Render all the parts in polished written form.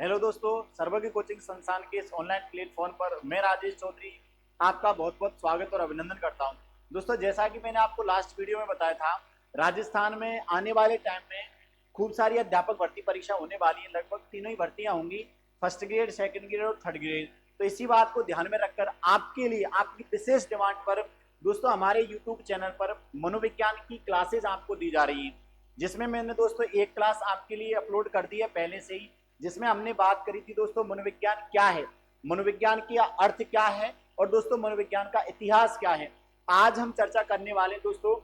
Hello दोस्तों, सर्वज्ञ coaching संस्थान के इस ऑनलाइन प्लेटफॉर्म पर मैं राजेश चौधरी आपका बहुत बहुत स्वागत और अभिनंदन करता हूं। दोस्तों, जैसा कि मैंने आपको लास्ट वीडियो में बताया था, राजस्थान में आने वाले टाइम में खूब सारी अध्यापक भर्ती परीक्षा होने वाली है। लगभग तीनों ही भर्तियां होंगी, फर्स्ट ग्रेड, सेकंड ग्रेड और थर्ड ग्रेड। तो इसी बात को ध्यान में रखकर आपके लिए आपकी विशेष डिमांड पर दोस्तों हमारे यूट्यूब चैनल पर मनोविज्ञान की क्लासेज आपको दी जा रही है, जिसमें मैंने दोस्तों एक क्लास आपके लिए अपलोड कर दी है पहले से ही, जिसमें हमने बात करी थी दोस्तों मनोविज्ञान क्या है, मनोविज्ञान का अर्थ क्या है और दोस्तों मनोविज्ञान का इतिहास क्या है। आज हम चर्चा करने वाले दोस्तों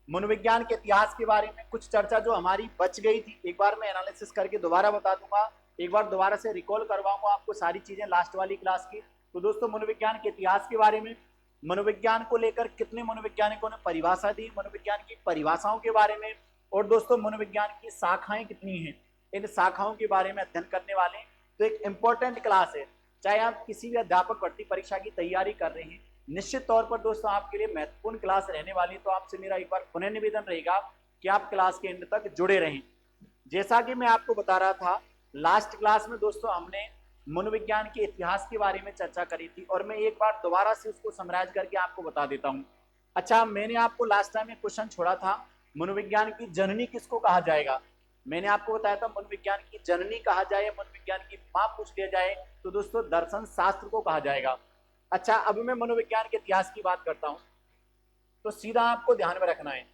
मनोविज्ञान के इतिहास के बारे में। कुछ चर्चा जो हमारी बच गई थी, एक बार मैं एनालिसिस करके दोबारा बता दूंगा, एक बार दोबारा से रिकॉल करवाऊंगा आपको सारी चीजें लास्ट वाली क्लास की। तो दोस्तों मनोविज्ञान के इतिहास के बारे में, मनोविज्ञान को लेकर कितने मनोवैज्ञानिकों ने परिभाषा दी, मनोविज्ञान की परिभाषाओं के बारे में, और दोस्तों मनोविज्ञान की शाखाएं कितनी हैं, इन शाखाओं के बारे में अध्ययन करने वाले। तो एक इंपॉर्टेंट क्लास है, चाहे आप किसी भी अध्यापक भर्ती परीक्षा की तैयारी कर रहे हैं, निश्चित तौर पर दोस्तों आपके लिए महत्वपूर्ण क्लास रहने वाली। तो आपसे मेरा एक बार पुनः निवेदन रहेगा कि आप क्लास के एंड तक जुड़े रहें। जैसा कि मैं आपको बता रहा था, लास्ट क्लास में दोस्तों हमने मनोविज्ञान के इतिहास के बारे में चर्चा करी थी, और मैं एक बार दोबारा से उसको समराइज करके आपको बता देता हूँ। अच्छा, मैंने आपको लास्ट टाइम एक क्वेश्चन छोड़ा था, मनोविज्ञान की जननी किसको कहा जाएगा। मैंने आपको बताया था मनोविज्ञान की जननी कहा जाए, मनोविज्ञान की मां पूछ लिया जाए तो दोस्तों दर्शन शास्त्र को कहा जाएगा। अच्छा, अब मैं मनोविज्ञान के इतिहास की बात करता हूं, तो सीधा आपको ध्यान में रखना है,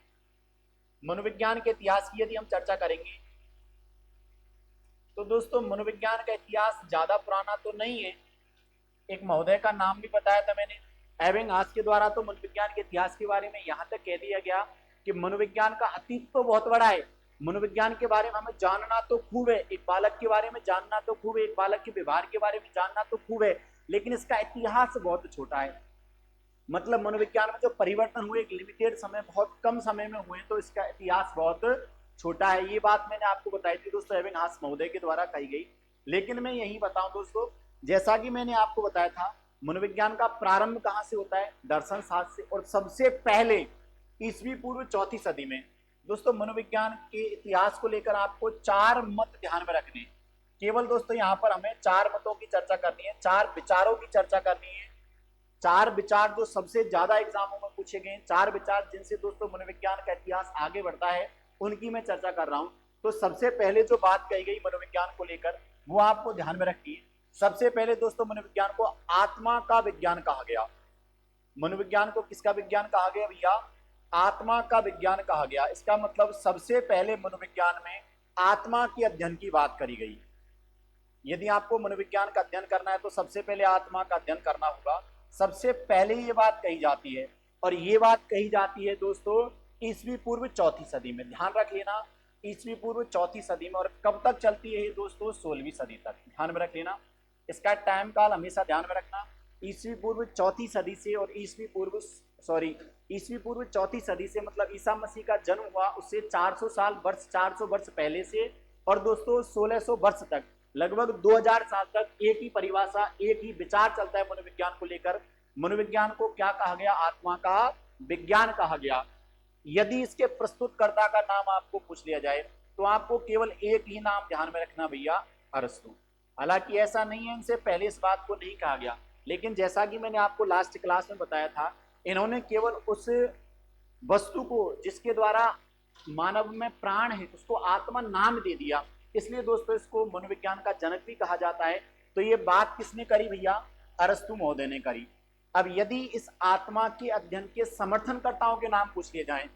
मनोविज्ञान के इतिहास की यदि हम चर्चा करेंगे तो दोस्तों मनोविज्ञान का इतिहास ज्यादा पुराना तो नहीं है। एक महोदय का नाम भी बताया था मैंने, एबिंगहास के द्वारा। तो मनोविज्ञान के इतिहास के बारे में यहाँ तक कह दिया गया कि मनोविज्ञान का अतीत तो बहुत बड़ा है, मनोविज्ञान के बारे में हमें जानना तो खूब है, एक बालक के बारे में जानना तो खूब है, एक बालक के व्यवहार के बारे में जानना तो खूब है, लेकिन इसका इतिहास बहुत छोटा है। मतलब मनोविज्ञान में जो परिवर्तन हुए एक लिमिटेड समय, बहुत कम समय में हुए, तो इसका इतिहास बहुत छोटा है। ये बात मैंने आपको बताई थी दोस्तों, एबिंगहास महोदय के द्वारा कही गई। लेकिन मैं यही बताऊं दोस्तों, जैसा कि मैंने आपको बताया था, मनोविज्ञान का प्रारंभ कहां से होता है, दर्शन शास्त्र से, और सबसे पहले ईसवी पूर्व चौथी सदी में। दोस्तों मनोविज्ञान के इतिहास को लेकर आपको चार मत ध्यान में रखने, केवल दोस्तों यहाँ पर हमें चार मतों की चर्चा करनी है, चार विचारों की चर्चा करनी है। चार विचार जो सबसे ज्यादा एग्जामों में पूछे गए, चार विचार जिनसे दोस्तों मनोविज्ञान का इतिहास आगे बढ़ता है, उनकी मैं चर्चा कर रहा हूं। तो सबसे पहले जो बात कही गई मनोविज्ञान को लेकर, वो आपको ध्यान में रखिए। सबसे पहले दोस्तों मनोविज्ञान को आत्मा का विज्ञान कहा गया। मनोविज्ञान को किसका विज्ञान कहा गया भैया, आत्मा का विज्ञान कहा गया। इसका मतलब सबसे पहले मनोविज्ञान में आत्मा के अध्ययन की बात करी गई। यदि आपको मनोविज्ञान का अध्ययन करना है तो सबसे पहले आत्मा का अध्ययन करना होगा, सबसे पहले ये बात कही जाती है। और ये बात कही जाती है दोस्तों ईसवी पूर्व चौथी सदी में, ध्यान रख लेना, ईसवी पूर्व चौथी सदी में। और कब तक चलती है दोस्तों, 16वीं सदी तक, ध्यान में रख लेना, इसका टाइम काल हमेशा ध्यान में रखना। ईसवी पूर्व चौथी सदी से, और ईसवी पूर्व चौथी सदी से मतलब ईसा मसीह का जन्म हुआ उससे 400 साल वर्ष, 400 वर्ष पहले से, और दोस्तों 1600 वर्ष तक, लगभग 2000 साल तक एक ही परिभाषा, एक ही विचार चलता है मनोविज्ञान को लेकर। मनोविज्ञान को क्या कहा गया, आत्मा का विज्ञान कहा गया। यदि इसके प्रस्तुतकर्ता का नाम आपको पूछ लिया जाए तो आपको केवल एक ही नाम ध्यान में रखना भैया, अरस्तु। हालांकि ऐसा नहीं है, इनसे पहले इस बात को नहीं कहा गया, लेकिन जैसा कि मैंने आपको लास्ट क्लास में बताया था, इन्होंने केवल उस वस्तु को जिसके द्वारा मानव में प्राण है उसको आत्मा नाम दे दिया, इसलिए दोस्तों इसको मनोविज्ञान का जनक भी कहा जाता है। तो ये बात किसने करी भैया, अरस्तु महोदय ने करी। अब यदि इस आत्मा के अध्ययन के समर्थनकर्ताओं के नाम पूछ लिए जाएं,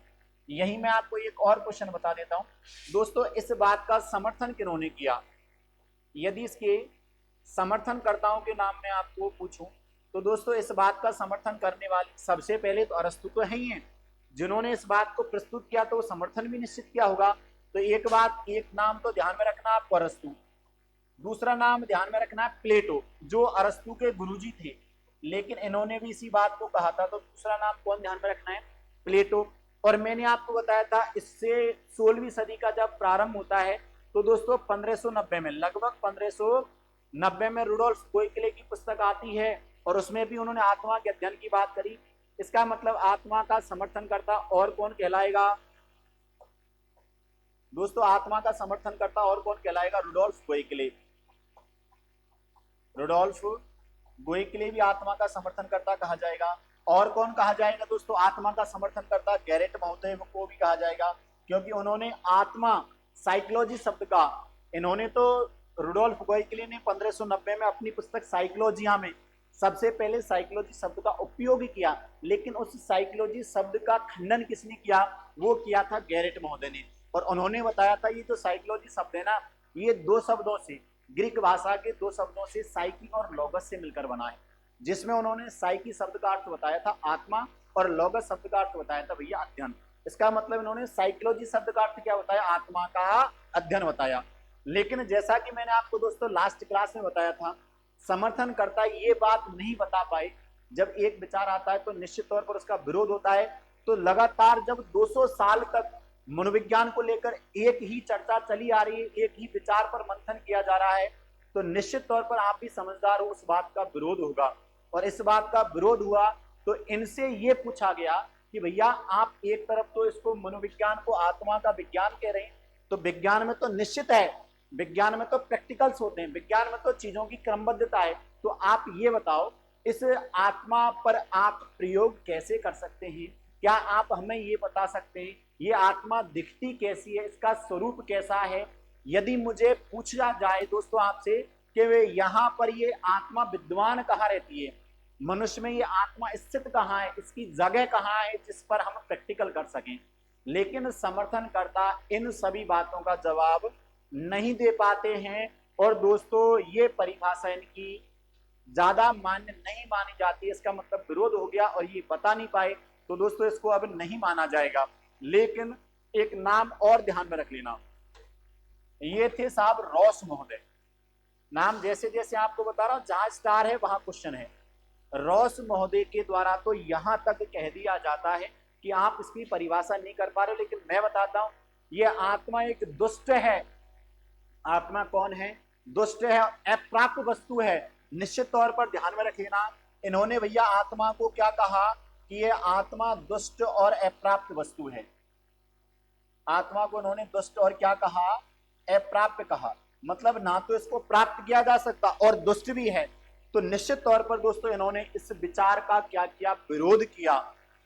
यही मैं आपको एक और क्वेश्चन बता देता हूं दोस्तों, इस बात का समर्थन किन्होंने किया। यदि इसके समर्थनकर्ताओं के नाम में आपको पूछूं तो दोस्तों इस बात का समर्थन करने वाले सबसे पहले तो अरस्तु तो है ही हैं, जिन्होंने इस बात को प्रस्तुत किया तो समर्थन भी निश्चित किया होगा। तो एक बात, एक नाम तो ध्यान में रखना आपको, अरस्तु। दूसरा नाम ध्यान में रखना प्लेटो, जो अरस्तु के गुरुजी थे, लेकिन इन्होंने भी इसी बात को कहा था। तो दूसरा नाम कौन ध्यान में रखना है, प्लेटो। और मैंने आपको बताया था इससे 16वीं सदी का जब प्रारंभ होता है तो दोस्तों 1590 में, लगभग 1590 में रुडोल्फ गोइकले की पुस्तक आती है, और उसमें भी उन्होंने आत्मा के अध्ययन की बात करी। इसका मतलब आत्मा का समर्थन करता और कौन कहलाएगा दोस्तों, आत्मा का समर्थन करता और कौन कहलाएगा, रुडोल्फ गोइकले। रुडोल्फ गोइकले भी आत्मा का समर्थनकर्ता कहा जाएगा। और कौन कहा जाएगा दोस्तों आत्मा का समर्थनकर्ता? गैरेट महोदय को भी कहा जाएगा, क्योंकि उन्होंने आत्मा साइकोलॉजी शब्द का, इन्होंने तो रुडोल्फ गोइकले ने 1590 में अपनी पुस्तक साइकोलॉजिया में सबसे पहले साइकोलॉजी शब्द का उपयोग किया, लेकिन उस साइकोलॉजी शब्द का खंडन किसने किया? वो किया था गैरेट महोदय ने। और उन्होंने बताया था ये जो साइकोलॉजी शब्द है ना, ये दो शब्दों से, ग्रीक भाषा के दो शब्दों से, साइकी और लोगस से मिलकर बना है, जिसमें उन्होंने साइकी शब्द का अर्थ बताया था आत्मा और लोगस शब्द का अर्थ बताया था भैया अध्ययन। इसका मतलब इन्होंने साइकोलॉजी शब्द का अर्थ क्या बताया? आत्मा का अध्ययन बताया। लेकिन जैसा कि मैंने आपको दोस्तों लास्ट क्लास में बताया था, समर्थनकर्ता ये बात नहीं बता पाए, जब एक विचार आता है तो निश्चित तौर पर उसका विरोध होता है। तो लगातार जब 200 साल तक मनोविज्ञान को लेकर एक ही चर्चा चली आ रही है, एक ही विचार पर मंथन किया जा रहा है, तो निश्चित तौर पर आप भी समझदार हो, उस बात का विरोध होगा। और इस बात का विरोध हुआ तो इनसे ये पूछा गया कि भैया आप एक तरफ तो इसको मनोविज्ञान को आत्मा का विज्ञान कह रहे हैं, तो विज्ञान में तो निश्चित है, विज्ञान में तो प्रैक्टिकल्स होते हैं, विज्ञान में तो चीजों की क्रमबद्धता है, तो आप ये बताओ इस आत्मा पर आप प्रयोग कैसे कर सकते हैं? क्या आप हमें ये बता सकते हैं ये आत्मा दिखती कैसी है, इसका स्वरूप कैसा है? यदि मुझे पूछा जाए दोस्तों आपसे कि वे यहाँ पर ये आत्मा विद्वान कहाँ रहती है, मनुष्य में ये आत्मा स्थित कहाँ है, इसकी जगह कहाँ है जिस पर हम प्रैक्टिकल कर सकें, लेकिन समर्थनकर्ता इन सभी बातों का जवाब नहीं दे पाते हैं। और दोस्तों ये परिभाषा इनकी ज्यादा मान्य नहीं मानी जाती है, इसका मतलब विरोध हो गया और ये बता नहीं पाए, तो दोस्तों इसको अब नहीं माना जाएगा। लेकिन एक नाम और ध्यान में रख लेना, ये थे साहब रॉस महोदय। नाम जैसे जैसे आपको बता रहा हूं, जहां स्टार है वहां क्वेश्चन है। रॉस महोदय के द्वारा तो यहां तक कह दिया जाता है कि आप इसकी परिभाषा नहीं कर पा रहे हो, लेकिन मैं बताता हूं, ये आत्मा एक दुष्ट है। आत्मा कौन है? दुष्ट है, अप्राप्त वस्तु है। निश्चित तौर पर ध्यान में रखना, इन्होंने भैया आत्मा को क्या कहा कि ये आत्मा दुष्ट और अप्राप्त वस्तु है। आत्मा को इन्होंने दुष्ट और क्या कहा? अप्राप्त कहा, मतलब ना तो इसको प्राप्त किया जा सकता और दुष्ट भी है। तो निश्चित तौर पर दोस्तों इन्होंने इस विचार का क्या किया? विरोध किया।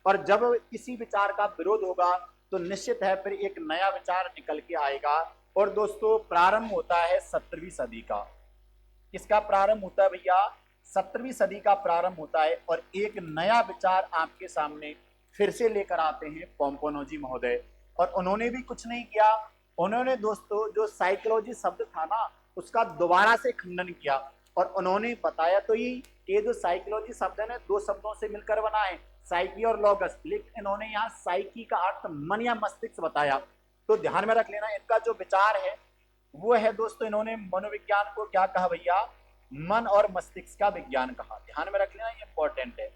और जब किसी विचार का विरोध होगा तो निश्चित है फिर एक नया विचार निकल के आएगा। और दोस्तों प्रारंभ होता है 17वीं सदी का। किसका प्रारंभ होता है भैया? 17वीं सदी का प्रारंभ होता है और एक नया विचार आपके सामने फिर से लेकर आते हैं पोम्पोनोजी महोदय। और उन्होंने भी कुछ नहीं किया, उन्होंने दोस्तों जो साइकोलॉजी शब्द था ना उसका दोबारा से खंडन किया। और उन्होंने बताया तो ये जो साइकोलॉजी शब्द है ना दो शब्दों से मिलकर बना है, साइकी और लॉगस, लेकिन इन्होंने यहाँ साइकी का अर्थ मन या मस्तिष्क बताया। तो ध्यान में रख लेना, इनका जो विचार है वो है दोस्तों, इन्होंने मनोविज्ञान को क्या कहा भैया? मन और मस्तिष्क का विज्ञान कहा। ध्यान में रख लेना, ये इंपॉर्टेंट है।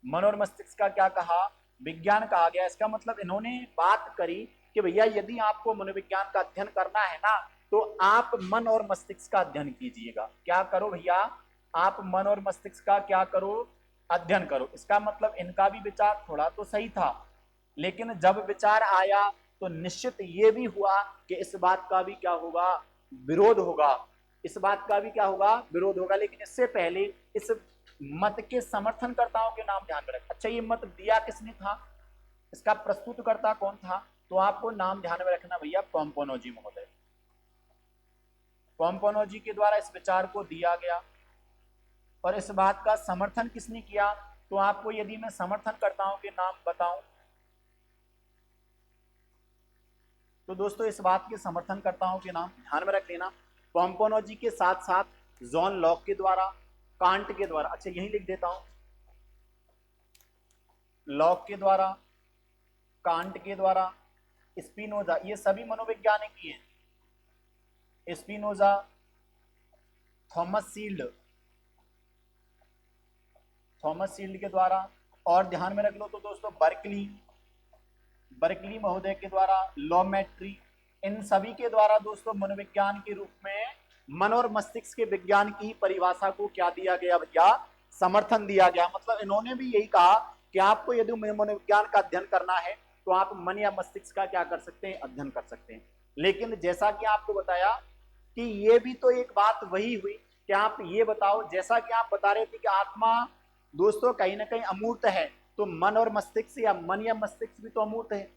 मन और मस्तिष्क का क्या कहा? विज्ञान कहा गया। इसका मतलब इन्होंने बात करी कि भैया यदि आपको मनोविज्ञान का अध्ययन करना है ना तो आप मन और मस्तिष्क का अध्ययन कीजिएगा। क्या करो भैया? आप मन और मस्तिष्क का क्या करो? अध्ययन करो। इसका मतलब इनका भी विचार थोड़ा तो सही था, लेकिन जब विचार आया तो निश्चित ये भी हुआ कि इस बात का भी क्या होगा? विरोध होगा। इस बात का भी क्या होगा? विरोध होगा। लेकिन इससे पहले इस मत के समर्थनकर्ताओं के नाम ध्यान में रखें। अच्छा, ये मत दिया किसने था? इसका प्रस्तुतकर्ता कौन था? तो आपको नाम ध्यान में रखना भैया, पोम्पोनोजी महोदय। पोम्पोनोजी के द्वारा इस विचार को दिया गया। और इस बात का समर्थन किसने किया? तो आपको यदि मैं समर्थनकर्ताओं के नाम बताऊं तो दोस्तों इस बात के समर्थनकर्ताओं के नाम ध्यान में रख लेना। पोम्पोनोजी के साथ साथ जॉन लॉक के द्वारा, कांट के द्वारा, अच्छा यही लिख देता हूं, लॉक के द्वारा, कांट के द्वारा, स्पिनोजा, ये सभी मनोवैज्ञानिक ही हैं। स्पिनोजा, थॉमस सील्ड, थॉमस सील्ड के द्वारा। और ध्यान में रख लो तो दोस्तों बर्कली, बर्कली महोदय के द्वारा, लॉमेट्री, इन सभी के द्वारा दोस्तों मनोविज्ञान के रूप में मन और मस्तिष्क के विज्ञान की परिभाषा को क्या दिया गया भैया? समर्थन दिया गया। मतलब इन्होंने भी यही कहा कि आपको यदि मनोविज्ञान का अध्ययन करना है तो आप मन या मस्तिष्क का क्या कर सकते हैं? अध्ययन कर सकते हैं। लेकिन जैसा कि आपको बताया कि ये भी तो एक बात वही हुई क्या आप ये बताओ, जैसा कि आप बता रहे थे कि आत्मा दोस्तों कहीं ना कहीं अमूर्त है, तो मन और मस्तिष्क या मन या मस्तिष्क भी तो अमूर्त है।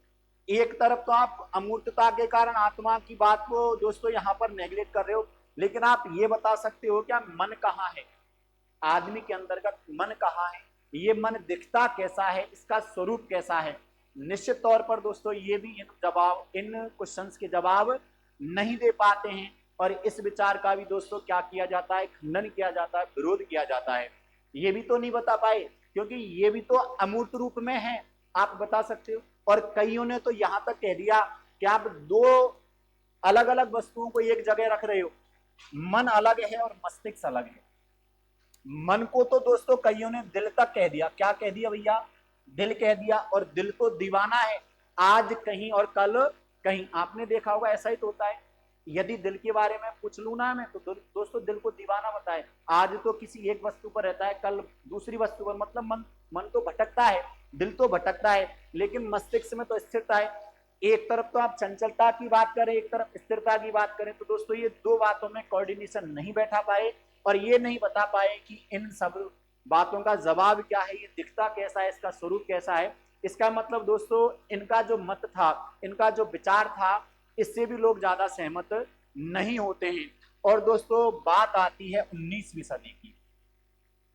एक तरफ तो आप अमूर्तता के कारण आत्मा की बात को दोस्तों यहाँ पर नेगलेक्ट कर रहे हो, लेकिन आप ये बता सकते हो क्या मन कहाँ है, आदमी के अंतर्गत मन कहाँ है, ये मन दिखता कैसा है, इसका स्वरूप कैसा है। निश्चित तौर पर दोस्तों ये भी इन क्वेश्चंस के जवाब नहीं दे पाते हैं, और इस विचार का भी दोस्तों क्या किया जाता है, खंडन किया जाता है, विरोध किया जाता है। ये भी तो नहीं बता पाए, क्योंकि ये भी तो अमूर्त रूप में है, आप बता सकते हो। और कईयों ने तो यहां तक कह दिया कि आप दो अलग अलग वस्तुओं को एक जगह रख रहे हो, मन अलग है और मस्तिष्क अलग है। मन को तो दोस्तों कईयों ने दिल तक कह दिया, क्या कह दिया भैया, दिल कह दिया, और दिल तो दीवाना है, आज कहीं और कल कहीं। आपने देखा होगा ऐसा ही तो होता है, यदि दिल के बारे में पूछ लू ना मैं, तो दोस्तों दिल को दीवाना बताए, आज तो किसी एक वस्तु पर रहता है, कल दूसरी वस्तु पर, मतलब मन तो भटकता है, दिल तो भटकता है, लेकिन मस्तिष्क में तो स्थिरता है। एक तरफ तो आप चंचलता की बात करें, एक तरफ स्थिरता की बात करें, तो दोस्तों ये दो बातों में कोऑर्डिनेशन नहीं बैठा पाए, और ये नहीं बता पाए कि इन सब बातों का जवाब क्या है, ये दिखता कैसा है, इसका स्वरूप कैसा है। इसका मतलब दोस्तों इनका जो मत था, इनका जो विचार था, इससे भी लोग ज्यादा सहमत नहीं होते हैं। और दोस्तों बात आती है 19वीं सदी की,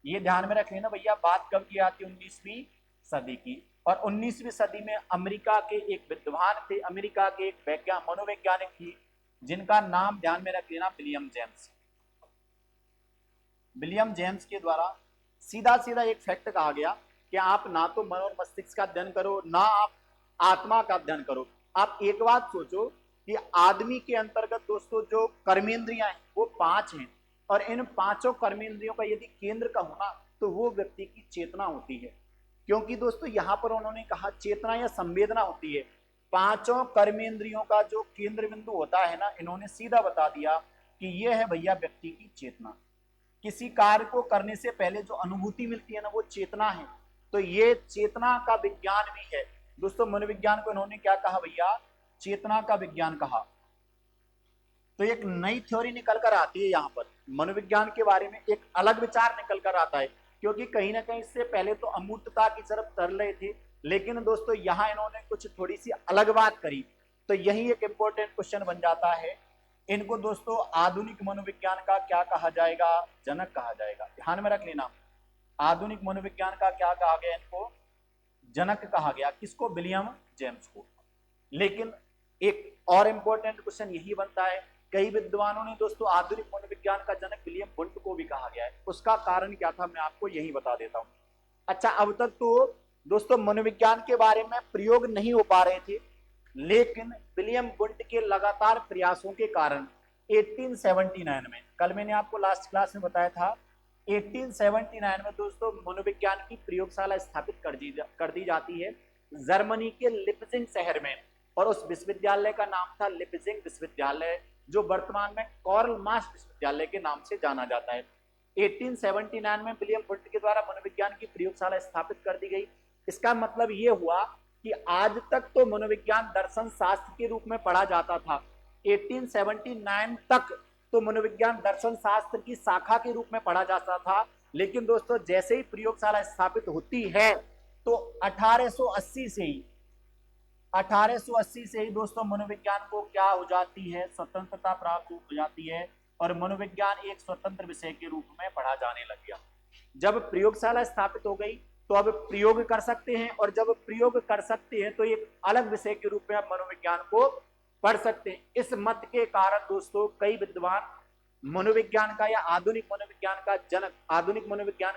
ये ध्यान में रख लेना भैया, बात कब की आती है, 19वीं सदी की। और 19वीं सदी में अमेरिका के एक विद्वान थे, अमेरिका के एक मनोवैज्ञानिक थी, जिनका नाम ध्यान में रख लेना विलियम जेम्स। विलियम जेम्स के द्वारा सीधा सीधा एक फैक्ट कहा गया कि आप ना तो मन और मस्तिष्क का अध्ययन करो, ना आप आत्मा का अध्ययन करो। आप एक बात सोचो कि आदमी के अंतर्गत दोस्तों जो कर्मेंद्रियां हैं वो 5 हैं, और इन 5 कर्मेंद्रियों का यदि केंद्र का होना तो वो व्यक्ति की चेतना होती है। क्योंकि दोस्तों यहाँ पर उन्होंने कहा चेतना या संवेदना होती है, 5 कर्मेंद्रियों का जो केंद्र बिंदु होता है ना, इन्होंने सीधा बता दिया कि ये है भैया व्यक्ति की चेतना। किसी कार्य को करने से पहले जो अनुभूति मिलती है ना, वो चेतना है। तो ये चेतना का विज्ञान भी है दोस्तों। मनोविज्ञान को इन्होंने क्या कहा भैया, चेतना का विज्ञान कहा। तो एक नई थ्योरी निकल कर आती है यहाँ पर, मनोविज्ञान के बारे में एक अलग विचार निकल कर आता है, क्योंकि कहीं ना कहीं इससे पहले तो अमूर्तता की तरफ चल रहे थे, लेकिन दोस्तों यहाँ इन्होंने कुछ थोड़ी सी अलग बात करी। तो यही एक इंपॉर्टेंट क्वेश्चन बन जाता है, इनको दोस्तों आधुनिक मनोविज्ञान का क्या कहा जाएगा, जनक कहा जाएगा। ध्यान में रख लेना, आधुनिक मनोविज्ञान का क्या कहा गया, इनको जनक कहा गया, किसको, विलियम जेम्स को। लेकिन एक और इंपॉर्टेंट क्वेश्चन यही बनता है, कई विद्वानों ने दोस्तों आधुनिक मनोविज्ञान का जनक विलियम वुंट को भी कहा गया है, उसका कारण क्या था मैं आपको यही बता देता हूं। अच्छा, अब तक तो दोस्तों मनोविज्ञान के बारे में प्रयोग नहीं हो पा रहे थे, लेकिन विलियम वुंट के लगातार प्रयासों के कारण 1879 में, कल मैंने आपको लास्ट क्लास में बताया था, 1879 में दोस्तों मनोविज्ञान की प्रयोगशाला स्थापित कर दी जाती है जर्मनी के लिपजिंग शहर में, और उस विश्वविद्यालय का नाम था लिपजिंग विश्वविद्यालय, जो वर्तमान में कार्ल मार्क्स विश्वविद्यालय के नाम से जाना जाता है। 1879 में विलियम वुंट के द्वारा मनोविज्ञान की प्रयोगशाला स्थापित कर दी गई। इसका मतलब ये हुआ कि आज तक तो मनोविज्ञान दर्शन शास्त्र के रूप में पढ़ा जाता था, 1879 तक तो मनोविज्ञान दर्शन शास्त्र की शाखा के रूप में पढ़ा जाता था। लेकिन दोस्तों जैसे ही प्रयोगशाला स्थापित होती है तो 1880 से ही दोस्तों मनोविज्ञान को क्या हो जाती है, स्वतंत्रता प्राप्त हो जाती है, और मनोविज्ञान एक स्वतंत्र विषय के रूप में पढ़ा जाने लग गया। जब प्रयोगशाला स्थापित हो गई तो अब प्रयोग कर सकते हैं, और जब प्रयोग कर सकते हैं तो एक अलग विषय के रूप में आप मनोविज्ञान को पढ़ सकते हैं। इस मत के कारण दोस्तों कई विद्वान मनोविज्ञान का या आधुनिक मनोविज्ञान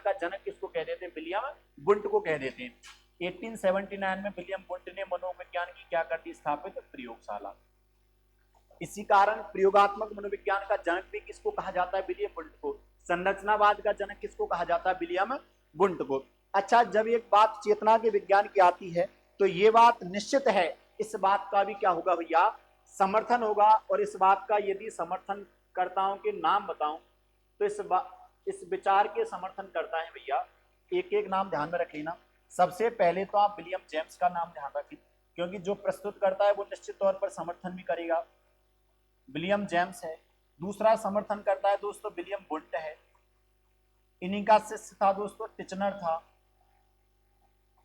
का जनक किसको कह देते हैं, विलियम वुंट को कह देते हैं। 1879 में विलियम वुंट ने मनोविज्ञान की क्या कर दी, स्थापित प्रयोगशाला। इसी कारण प्रयोगात्मक मनोविज्ञान का जनक भी किसको कहा जाता है, विलियम वुंट को। संरचनावाद का जनक किसको कहा जाता है, विलियम वुंट को। अच्छा, जब एक बात चेतना के विज्ञान की आती है तो ये बात निश्चित है, इस बात का भी क्या होगा भैया, समर्थन होगा। और इस बात का यदि समर्थनकर्ताओं के नाम बताऊं तो इस विचार के समर्थन करता है भैया, एक एक नाम ध्यान में रख लेना। सबसे पहले तो आप विलियम जेम्स का नाम ध्यान रखें, क्योंकि जो प्रस्तुत करता है वो निश्चित तौर पर समर्थन भी करेगा, विलियम जेम्स है। दूसरा समर्थन करता है दोस्तों विलियम वुंट है। इन्हीं का शिष्य था दोस्तों टिचनर था।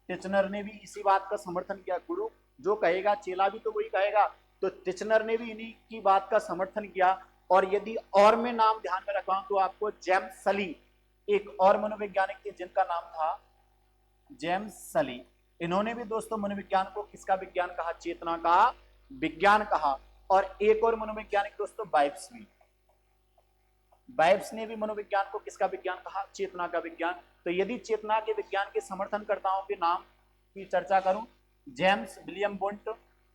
टिचनर ने भी इसी बात का समर्थन किया, गुरु जो कहेगा चेला भी तो वही कहेगा, तो टिचनर ने भी इन्हीं की बात का समर्थन किया। और यदि और मैं नाम ध्यान में रखवाऊं तो आपको जेम्स सली, एक और मनोवैज्ञानिक थे जिनका नाम था जेम्स सली। इन्होंने भी दोस्तों मनोविज्ञान को किसका विज्ञान कहा? चेतना का विज्ञान कहा। और एक और मनोवैज्ञानिक दोस्तों बाइब्स ने भी मनोविज्ञान को किसका विज्ञान कहा? चेतना का विज्ञान। तो यदि चेतना के विज्ञान के समर्थनकर्ताओं के नाम की चर्चा करूं, James, William Wundt,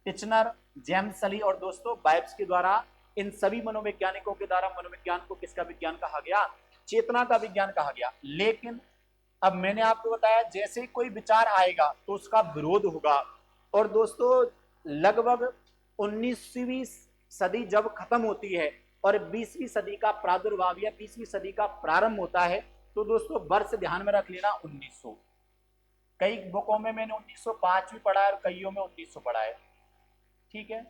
Titchener, James सली और दोस्तों बाइब्स के द्वारा, इन सभी मनोवैज्ञानिकों के द्वारा मनोविज्ञान को किसका विज्ञान कहा गया? चेतना का विज्ञान कहा गया। लेकिन अब मैंने आपको बताया जैसे ही कोई विचार आएगा तो उसका विरोध होगा। और दोस्तों लगभग 19वीं सदी जब खत्म होती है और 20वीं सदी का प्रादुर्भाव या 20वीं सदी का प्रारंभ होता है, तो दोस्तों वर्ष ध्यान में रख लेना 1900। कई बुकों में मैंने 1905 भी पढ़ा है और कईयों में 1900 पढ़ा है, ठीक है।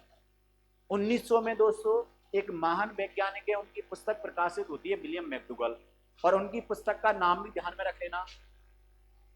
1900 में दोस्तों एक महान वैज्ञानिक है, उनकी पुस्तक प्रकाशित होती है विलियम मैकडूगल, और उनकी पुस्तक का नाम भी ध्यान में रख लेना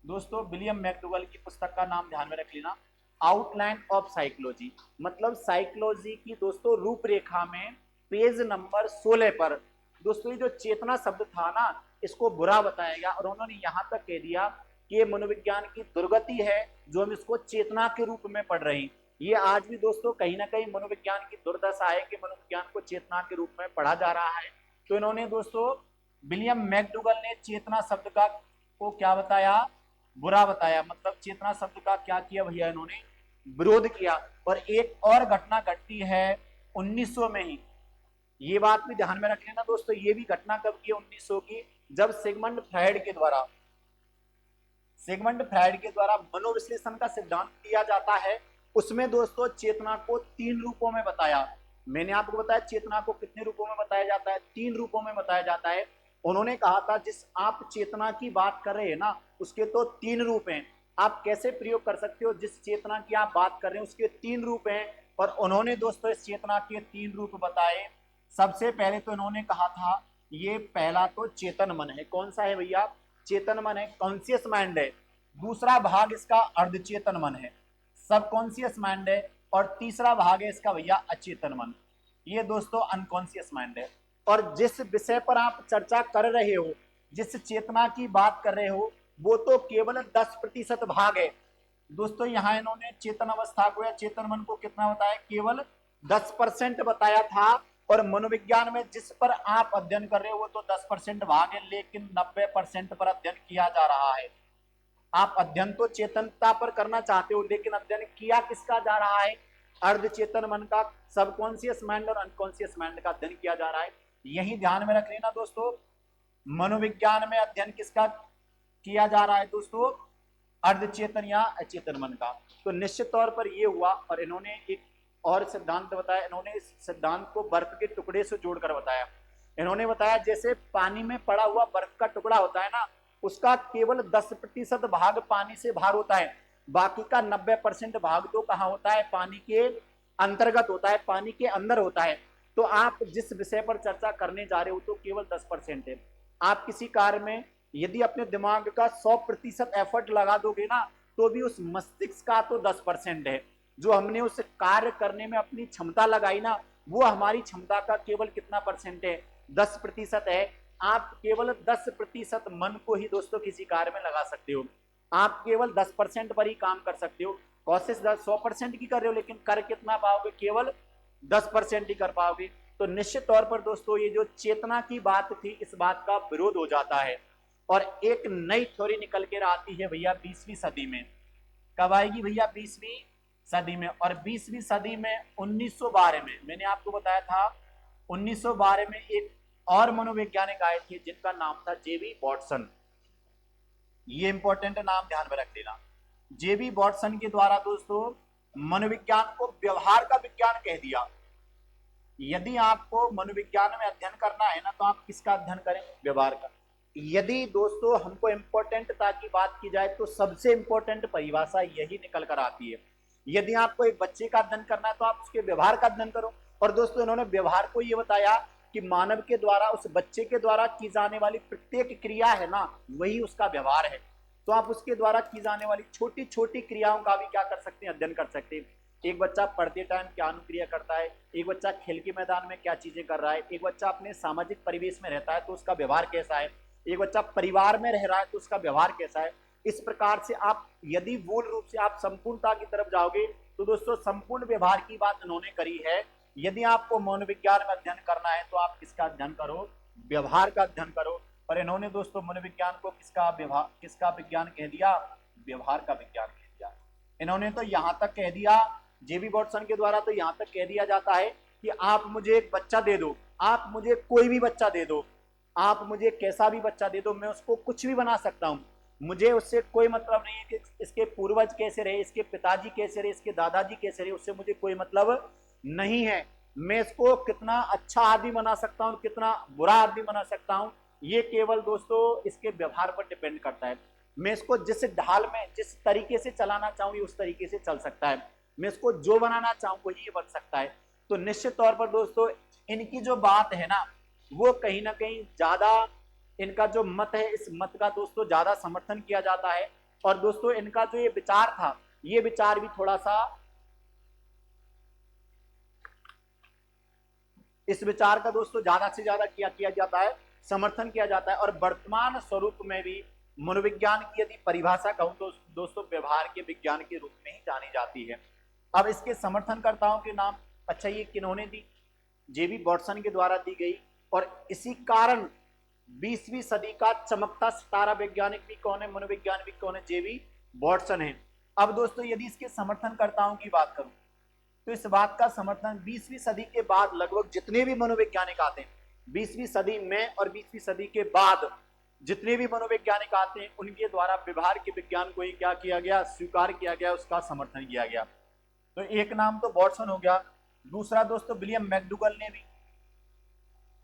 दोस्तों। विलियम मैकडूगल की पुस्तक का नाम ध्यान में रख लेना, आउटलाइन ऑफ साइकोलॉजी, मतलब साइकोलॉजी की दोस्तों रूपरेखा में पेज नंबर 16 पर दोस्तों ये जो चेतना शब्द था ना, इसको बुरा बताया गया। और उन्होंने यहां तक कह दिया कि ये मनोविज्ञान की दुर्गति है जो हम इसको चेतना के रूप में पढ़ रहे हैं। ये आज भी दोस्तों कहीं ना कहीं मनोविज्ञान की दुर्दशा है कि मनोविज्ञान को चेतना के रूप में पढ़ा जा रहा है। तो इन्होंने दोस्तों विलियम मैकडूगल ने चेतना शब्द का को क्या बताया? बुरा बताया। मतलब चेतना शब्द का क्या किया भैया? इन्होंने विरोध किया। और एक और घटना घटती है 1900 में ही, ये बात भी ध्यान में रख लेना दोस्तों। ये भी घटना कब की? 1900 की, जब सिगमंड फ्रायड के द्वारा मनोविश्लेषण का सिद्धांत दिया जाता है। उसमें दोस्तों चेतना को 3 रूपों में बताया। मैंने आपको बताया चेतना को कितने रूपों में बताया जाता है? 3 रूपों में बताया जाता है। उन्होंने कहा था जिस आप चेतना की बात कर रहे हैं ना, उसके तो 3 रूप हैं। आप कैसे प्रयोग कर सकते हो? जिस चेतना की आप बात कर रहे हैं उसके 3 रूप हैं। और उन्होंने दोस्तों इस चेतना के 3 रूप बताए। सबसे पहले तो इन्होंने कहा था ये पहला तो चेतन मन है। कौन सा है भैया? चेतन मन है, कॉन्शियस माइंड है। दूसरा भाग इसका अर्धचेतन मन है, सब कॉन्शियस माइंड है। और तीसरा भाग है इसका भैया अचेतन मन, ये दोस्तों अनकॉन्शियस माइंड है। और जिस विषय पर आप चर्चा कर रहे हो, जिस चेतना की बात कर रहे हो, वो तो केवल 10% भाग है दोस्तों। यहाँ इन्होंने चेतन अवस्था को या चेतन मन को कितना बताया? केवल 10% बताया था। और मनोविज्ञान में जिस पर आप अध्ययन कर रहे हो वो तो 10% भाग है, लेकिन 90% पर अध्ययन किया जा रहा है। आप अध्ययन तो चेतनता पर करना चाहते हो, लेकिन अध्ययन किया किसका जा रहा है? अर्धचेतन मन का, सबकॉन्शियस माइंड और अनकॉन्शियस माइंड का अध्ययन किया जा रहा है। यही ध्यान में रख लेना दोस्तों। मनोविज्ञान में अध्ययन किसका किया जा रहा है दोस्तों? अर्धचेतन या अचेतन मन का। तो निश्चित तौर पर यह हुआ। और इन्होंने एक और सिद्धांत बताया। इन्होंने इस सिद्धांत को बर्फ के टुकड़े से जोड़कर बताया। इन्होंने बताया जैसे पानी में पड़ा हुआ बर्फ का टुकड़ा होता है ना, उसका केवल 10% भाग पानी से बाहर होता है, बाकी का 90% भाग तो कहाँ होता है? पानी के अंतर्गत होता है, पानी के अंदर होता है। तो आप जिस विषय पर चर्चा करने जा रहे हो तो केवल 10% है। आप किसी कार्य में यदि अपने दिमाग का 100% एफर्ट लगा दोगे ना, तो भी उस मस्तिष्क का तो 10% है। जो हमने उस कार्य करने में अपनी क्षमता लगाई ना, वो हमारी क्षमता का केवल कितना परसेंट है? 10% है। आप केवल 10% मन को ही दोस्तों किसी कार्य में लगा सकते हो। आप केवल 10% पर ही काम कर सकते हो। कोशिश 100% की कर रहे हो, लेकिन कर कितना पाओगे? केवल 10% ही कर पाओगे। तो निश्चित तौर पर दोस्तों ये जो चेतना की बात थी, इस बात का विरोध हो जाता है और एक नई थ्योरी निकल कर आती है भैया 20वीं सदी में। कब आएगी भैया? 20वीं सदी में। और 20वीं सदी में 1912 में, मैंने आपको बताया था 1912 में एक और मनोवैज्ञानिक आए थे जिनका नाम था जेबी वॉटसन। ये इंपॉर्टेंट नाम ध्यान में रख लेना। जेबी वॉटसन के द्वारा दोस्तों मनोविज्ञान को व्यवहार का विज्ञान कह दिया। यदि आपको मनोविज्ञान में अध्ययन करना है ना, तो आप किसका अध्ययन करें? व्यवहार का। यदि दोस्तों हमको इंपॉर्टेंटता की बात की जाए तो सबसे इंपॉर्टेंट परिभाषा यही निकल कर आती है। यदि आपको एक बच्चे का अध्ययन करना है तो आप उसके व्यवहार का अध्ययन करो। और दोस्तों इन्होंने व्यवहार को ये बताया कि मानव के द्वारा, उस बच्चे के द्वारा की जाने वाली प्रत्येक क्रिया है ना, वही उसका व्यवहार है। तो आप उसके द्वारा की जाने वाली छोटी छोटी क्रियाओं का भी क्या कर सकते हैं, अध्ययन कर सकते हैं। एक बच्चा पढ़ते टाइम क्या अनुक्रिया करता है, एक बच्चा खेल के मैदान में क्या चीजें कर रहा है, एक बच्चा अपने सामाजिक परिवेश में रहता है तो उसका व्यवहार कैसा है, एक बच्चा परिवार में रह रहा है तो उसका व्यवहार कैसा है। इस प्रकार से आप यदि मूल रूप से आप संपूर्णता की तरफ जाओगे तो दोस्तों संपूर्ण व्यवहार की बात इन्होंने करी है। यदि आपको मनोविज्ञान में अध्ययन करना है तो आप किसका अध्ययन करो, व्यवहार का अध्ययन करो। पर इन्होंने दोस्तों मनोविज्ञान को किसका विज्ञान कह दिया, व्यवहार का विज्ञान कह दिया। इन्होंने तो यहाँ तक कह दिया, जेबी वॉटसन के द्वारा तो यहाँ तक कह दिया जाता है कि आप मुझे एक बच्चा दे दो, आप मुझे कोई भी बच्चा दे दो, आप मुझे कैसा भी बच्चा दे दो, मैं उसको कुछ भी बना सकता हूँ। मुझे उससे कोई मतलब नहीं है कि इसके पूर्वज कैसे रहे, इसके पिताजी कैसे रहे, इसके दादाजी कैसे रहे, उससे मुझे कोई मतलब नहीं है। मैं इसको कितना अच्छा आदमी बना सकता हूँ, कितना बुरा आदमी बना सकता हूँ, ये केवल दोस्तों इसके व्यवहार पर डिपेंड करता है। मैं इसको जिस ढाल में, जिस तरीके से चलाना चाहूँ उस तरीके से चल सकता है, मैं इसको जो बनाना चाहूँ वही ये बन सकता है। तो निश्चित तौर पर दोस्तों इनकी जो बात है ना, वो कहीं ना कहीं ज्यादा, इनका जो मत है इस मत का दोस्तों ज्यादा समर्थन किया जाता है। और दोस्तों इनका जो ये विचार था, ये विचार भी थोड़ा सा, इस विचार का दोस्तों ज्यादा से ज्यादा किया जाता है, समर्थन किया जाता है। और वर्तमान स्वरूप में भी मनोविज्ञान की यदि परिभाषा कहूं तो दोस्तों व्यवहार के विज्ञान के रूप में ही जानी जाती है। अब इसके समर्थनकर्ताओं के नाम, अच्छा ये किन्होंने दी, जेबी वॉटसन के द्वारा दी गई। और इसी कारण 20वीं सदी का चमकता सितारा वैज्ञानिक भी कौन है, मनोविज्ञान भी कौन है, जेबी वॉटसन है। अब दोस्तों यदि इसके समर्थनकर्ताओं की बात करूं तो इस बात का समर्थन 20वीं सदी के बाद लगभग जितने भी मनोवैज्ञानिक आते हैं, 20वीं सदी में और 20वीं सदी के बाद जितने भी मनोवैज्ञानिक आते हैं उनके द्वारा व्यवहार के विज्ञान को ही क्या किया गया, स्वीकार किया गया, उसका समर्थन किया गया। तो एक नाम तो वॉटसन हो गया, दूसरा दोस्तों विलियम मैकडूगल ने भी,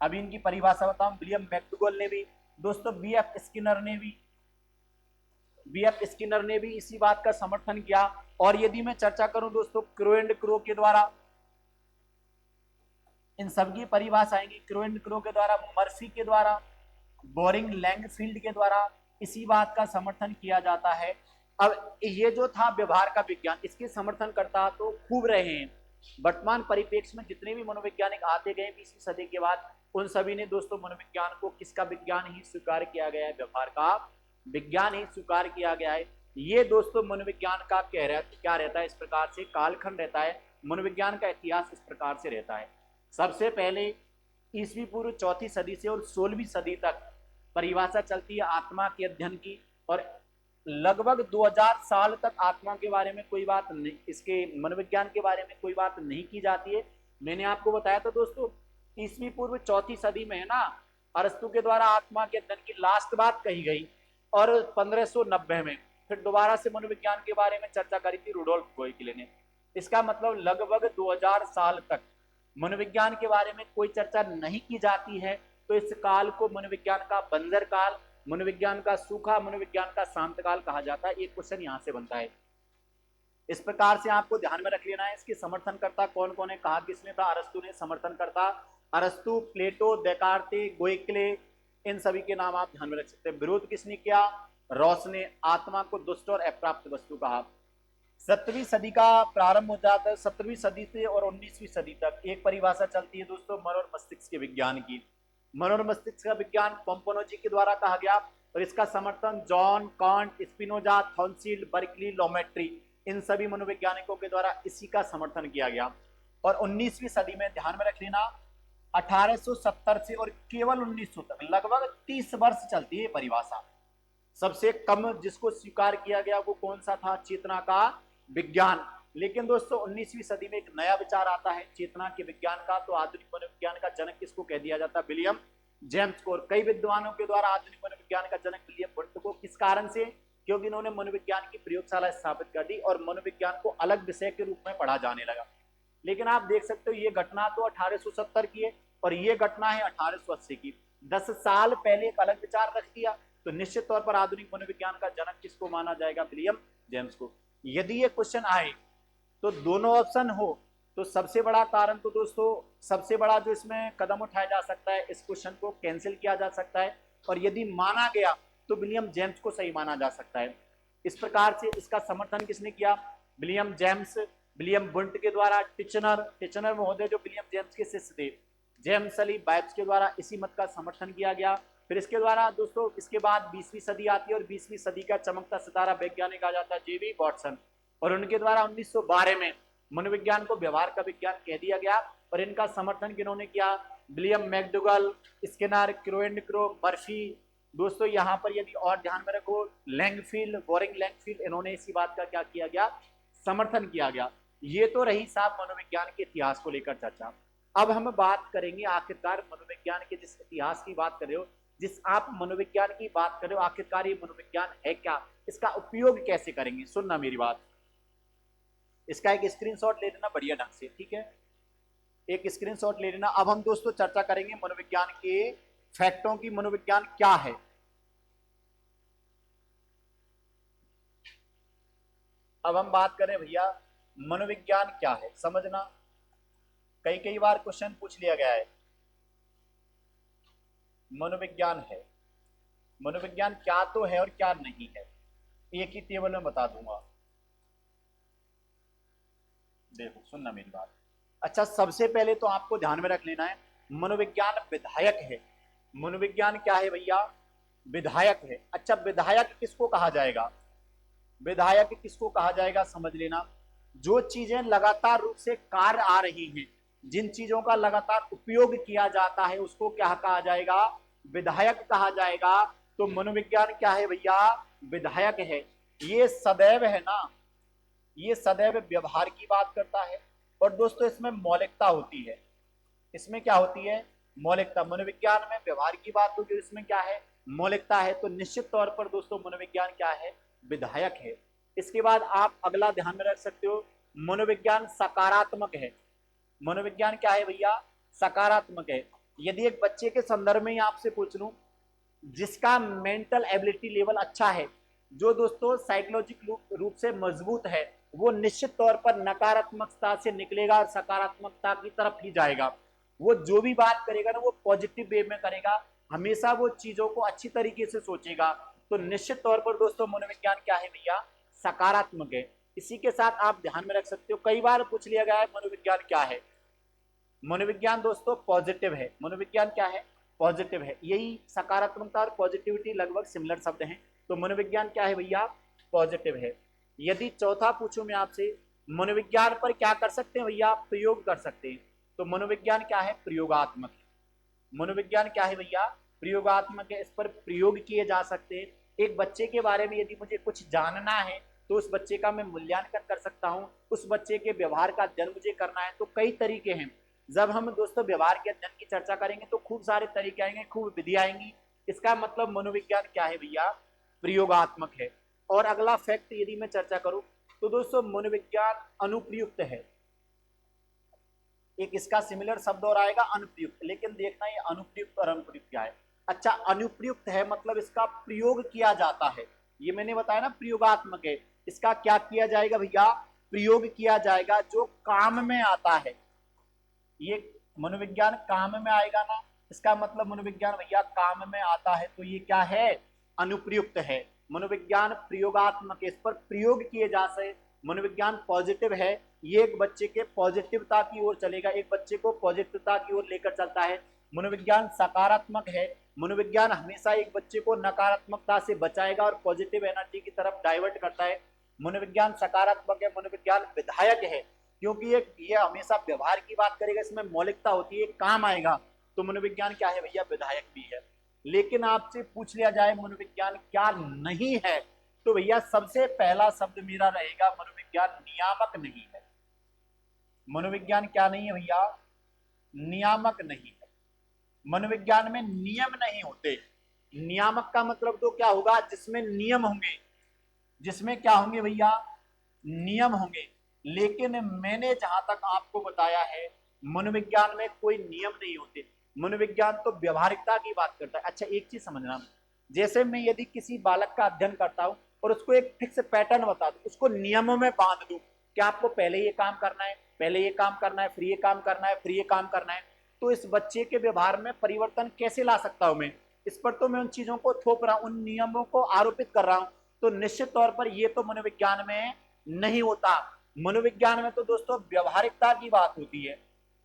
अभी इनकी परिभाषा बताऊं, विलियम मैकडूगल ने भी, दोस्तों बीएफ स्किनर ने भी इसी बात का समर्थन किया। और यदि मैं चर्चा करूं दोस्तों क्रो एंड क्रो के द्वारा, इन सबकी परिभाषा आएंगी, क्रो एंड क्रो के द्वारा, मर्फी के द्वारा, बोरिंग लैंगफील्ड के द्वारा इसी बात का समर्थन किया जाता है। अब ये जो था व्यवहार का विज्ञान, इसके समर्थन करता तो खूब रहे हैं। वर्तमान परिप्रेक्ष्य में जितने भी मनोवैज्ञानिक आते गए 20वीं सदी के बाद, उन सभी ने दोस्तों मनोविज्ञान को किसका विज्ञान ही स्वीकार किया गया है, व्यवहार का विज्ञान ही स्वीकार किया गया है। ये दोस्तों मनोविज्ञान का क्या रहता है, इस प्रकार से कालखंड रहता है, मनोविज्ञान का इतिहास इस प्रकार से रहता है। सबसे पहले ईसवी पूर्व 4वीं सदी से और 16वीं सदी तक परिभाषा चलती है आत्मा के अध्ययन की, और लगभग 2000 साल तक आत्मा के बारे में कोई बात नहीं, इसके मनोविज्ञान के बारे में कोई बात नहीं की जाती है। मैंने आपको बताया था दोस्तों ईसवी पूर्व 4वीं सदी में है ना, अरस्तु के द्वारा आत्मा के अध्ययन की लास्ट बात कही गई, और 1590 में फिर दोबारा से मनोविज्ञान के बारे में चर्चा करी थी रुडोल्फ गोइकले ने। इसका मतलब लगभग 2000 साल तक मनोविज्ञान के बारे में कोई चर्चा नहीं की जाती है। तो इस काल को मनोविज्ञान का बंजर काल, मनोविज्ञान का सूखा, मनोविज्ञान का शांत काल कहा जाता है। एक क्वेश्चन यहाँ से बनता है, इस प्रकार से आपको ध्यान में रख लेना है। इसके समर्थनकर्ता कौन कौन है, कहा किसने था, अरस्तु ने समर्थनकर्ता, अरस्तु, प्लेटो, देकार्ते, गोइकले, इन सभी के नाम आप ध्यान में रख सकते हैं। विरोध किसने किया, रॉस ने आत्मा को दुष्ट और अप्राप्त वस्तु कहा। 17वीं सदी का प्रारंभ हो जाता है, 17वीं सदी से और 19वीं सदी तक एक परिभाषा चलती है दोस्तों मन और मस्तिष्क के विज्ञान की। मन और मस्तिष्क का विज्ञान पोम्पोनोजी के द्वारा कहा गया, और इसका समर्थन जॉन, कांट, स्पिनोजा, थॉन्सील, बर्कली, लोमेट्री, इन सभी मनोवैज्ञानिकों के द्वारा इसी का समर्थन किया गया। और 19वीं सदी में ध्यान में रख लेना 1870 से और केवल 1900 तक लगभग 30 वर्ष चलती है परिभाषा। सबसे कम जिसको स्वीकार किया गया वो कौन सा था, चेतना का विज्ञान। लेकिन दोस्तों 19वीं सदी में एक नया विचार आता है चेतना के विज्ञान का, तो आधुनिक मनोविज्ञान का जनक किसको कह दिया जाता है, विलियम जेम्स को। और कई विद्वानों के द्वारा आधुनिक मनोविज्ञान का जनक विलियम बर्ट को, किस कारण से, क्योंकि इन्होंने मनोविज्ञान की प्रयोगशाला स्थापित कर दी और मनोविज्ञान को अलग विषय के रूप में पढ़ा जाने लगा। लेकिन आप देख सकते हो ये घटना तो 1870 की है और ये घटना है 1880 की। 10 साल पहले एक अलग विचार रख दिया, तो निश्चित तौर पर आधुनिक मनोविज्ञान का जनक किसको माना जाएगा, विलियम जेम्स को। यदि ये क्वेश्चन आए तो दोनों ऑप्शन हो तो सबसे बड़ा कारण तो दोस्तों, सबसे बड़ा जो इसमें कदम उठाया जा सकता है, इस क्वेश्चन को कैंसिल किया जा सकता है, और यदि माना गया तो विलियम जेम्स को सही माना जा सकता है। इस प्रकार से इसका समर्थन किसने किया? विलियम जेम्स, विलियम बुंट के द्वारा, टिचनर महोदय जो विलियम जेम्स के शिष्य थे, जेम्स अली बाइब्स के द्वारा इसी मत का समर्थन किया गया। फिर इसके द्वारा दोस्तों इसके बाद 20वीं सदी आती है, और 20वीं सदी का चमकता सितारा वैज्ञानिक आ जाता है जेबी वॉटसन, और उनके द्वारा 1912 में मनोविज्ञान को व्यवहार का विज्ञान कह दिया गया। और इनका समर्थन किन्होंने किया? William McDougall, Skinner, Crow and Crow, Murphy. दोस्तों यहाँ पर यदि और ध्यान में रखो, लैंगफील्ड, बोरिंग लैंगफील्ड, इन्होंने इसी बात का क्या किया गया? समर्थन किया गया। ये तो रही साहब मनोविज्ञान के इतिहास को लेकर चर्चा। अब हम बात करेंगे आखिरकार मनोविज्ञान के जिस इतिहास की बात कर रहे हो, जिस आप मनोविज्ञान की बात कर रहे हो, आखिरकार ये मनोविज्ञान है क्या, इसका उपयोग कैसे करेंगे? सुनना मेरी बात, इसका एक स्क्रीनशॉट ले लेना बढ़िया ढंग से, ठीक है, एक स्क्रीनशॉट ले लेना। अब हम दोस्तों चर्चा करेंगे मनोविज्ञान के फैक्टों की, मनोविज्ञान क्या है। अब हम बात करें भैया मनोविज्ञान क्या है, समझना, कई कई बार क्वेश्चन पूछ लिया गया है। मनोविज्ञान है, मनोविज्ञान क्या तो है और क्या नहीं है, एक ही टेबल में बता दूंगा। देखो सुनना मेरी बात। अच्छा, सबसे पहले तो आपको ध्यान में रख लेना है, मनोविज्ञान विधायक है। मनोविज्ञान क्या है भैया? विधायक है। अच्छा, विधायक किसको कहा जाएगा? विधायक किसको कहा जाएगा समझ लेना, जो चीजें लगातार रूप से कार्य आ रही हैं, जिन चीजों का लगातार उपयोग किया जाता है, उसको क्या कहा जाएगा? विधायक कहा जाएगा। तो मनोविज्ञान क्या है भैया? विधायक है। ये सदैव है ना, ये सदैव व्यवहार की बात करता है, और दोस्तों इसमें मौलिकता होती है। इसमें क्या होती है? मौलिकता। मनोविज्ञान में व्यवहार की बात होगी, इसमें क्या है? मौलिकता है। तो निश्चित तौर पर दोस्तों मनोविज्ञान क्या है? विधायक है। इसके बाद आप अगला ध्यान में रख सकते हो, मनोविज्ञान सकारात्मक है। मनोविज्ञान क्या है भैया? सकारात्मक है। यदि एक बच्चे के संदर्भ में ही आपसे पूछ लूं, जिसका मेंटल एबिलिटी लेवल अच्छा है, जो दोस्तों साइकोलॉजिकल रूप से मजबूत है, वो निश्चित तौर पर नकारात्मकता से निकलेगा और सकारात्मकता की तरफ ही जाएगा। वो जो भी बात करेगा ना, वो पॉजिटिव वे में करेगा, हमेशा वो चीजों को अच्छी तरीके से सोचेगा। तो निश्चित तौर पर दोस्तों मनोविज्ञान क्या है भैया? सकारात्मक है। इसी के साथ आप ध्यान में रख सकते हो, कई बार पूछ लिया गया है मनोविज्ञान क्या है। मनोविज्ञान दोस्तों पॉजिटिव है। मनोविज्ञान क्या है? पॉजिटिव है। यही सकारात्मकता और पॉजिटिविटी लगभग सिमिलर शब्द हैं। तो मनोविज्ञान क्या है भैया? पॉजिटिव है। यदि चौथा पूछूं मैं आपसे, मनोविज्ञान पर क्या कर सकते हैं भैया? प्रयोग कर सकते हैं। तो मनोविज्ञान क्या है? प्रयोगात्मक है। मनोविज्ञान क्या है भैया? प्रयोगात्मक है। इस पर प्रयोग किए जा सकते हैं। एक बच्चे के बारे में यदि मुझे कुछ जानना है, तो उस बच्चे का मैं मूल्यांकन कर सकता हूँ, उस बच्चे के व्यवहार का अध्ययन मुझे करना है, तो कई तरीके हैं। जब हम दोस्तों व्यवहार के अध्ययन की चर्चा करेंगे तो खूब सारे तरीके आएंगे, खूब विधि आएंगी। इसका मतलब मनोविज्ञान क्या है भैया? प्रयोगात्मक है। और अगला फैक्ट यदि मैं चर्चा करूं, तो दोस्तों मनोविज्ञान अनुप्रयुक्त है। एक इसका सिमिलर शब्द और आएगा अनुप्रयुक्त, लेकिन देखना ये अनुप्रयुक्त और अनुप्रयुक्त क्या है। अच्छा, अनुप्रयुक्त है मतलब इसका प्रयोग किया जाता है। ये मैंने बताया ना प्रयोगात्मक है। इसका क्या किया जाएगा भैया? प्रयोग किया जाएगा, जो काम में आता है। ये मनोविज्ञान काम में आएगा ना, इसका मतलब मनोविज्ञान भैया काम में आता है। तो ये क्या है? अनुप्रयुक्त है। मनोविज्ञान प्रयोगात्मक, इस पर प्रयोग किए जा सकते। मनोविज्ञान पॉजिटिव है, ये एक बच्चे के पॉजिटिवता की ओर चलेगा, एक बच्चे को पॉजिटिवता की ओर लेकर चलता है। मनोविज्ञान सकारात्मक है, मनोविज्ञान हमेशा एक बच्चे को नकारात्मकता से बचाएगा और पॉजिटिव एनर्जी की तरफ डाइवर्ट करता है। मनोविज्ञान सकारात्मक है। मनोविज्ञान विधायक है, क्योंकि ये हमेशा व्यवहार की बात करेगा, इसमें मौलिकता होती है, काम आएगा। तो मनोविज्ञान क्या है भैया? विधायक भी है। लेकिन आपसे पूछ लिया जाए मनोविज्ञान क्या नहीं है, तो भैया सबसे पहला शब्द मेरा रहेगा मनोविज्ञान नियामक नहीं है। मनोविज्ञान क्या नहीं है भैया? नियामक नहीं है। मनोविज्ञान में नियम नहीं होते। नियामक का मतलब तो क्या होगा? जिसमें नियम होंगे, जिसमें क्या होंगे भैया? नियम होंगे। लेकिन मैंने जहां तक आपको बताया है, मनोविज्ञान में कोई नियम नहीं होते। मनोविज्ञान तो व्यवहारिकता की बात करता है। अच्छा, एक चीज समझना, जैसे मैं यदि किसी बालक का अध्ययन करता हूं और उसको एक फिक्स पैटर्न बता दूं, उसको नियमों में बांध दूं, क्या आपको पहले ये काम करना है, पहले ये काम करना है, फिर ये काम करना है, फिर ये काम करना है, तो इस बच्चे के व्यवहार में परिवर्तन कैसे ला सकता हूं मैं? इस पर तो मैं उन चीजों को थोप रहा हूं, उन नियमों को आरोपित कर रहा हूं। तो निश्चित तौर पर ये तो मनोविज्ञान में नहीं होता। मनोविज्ञान में तो दोस्तों व्यवहारिकता की बात होती है,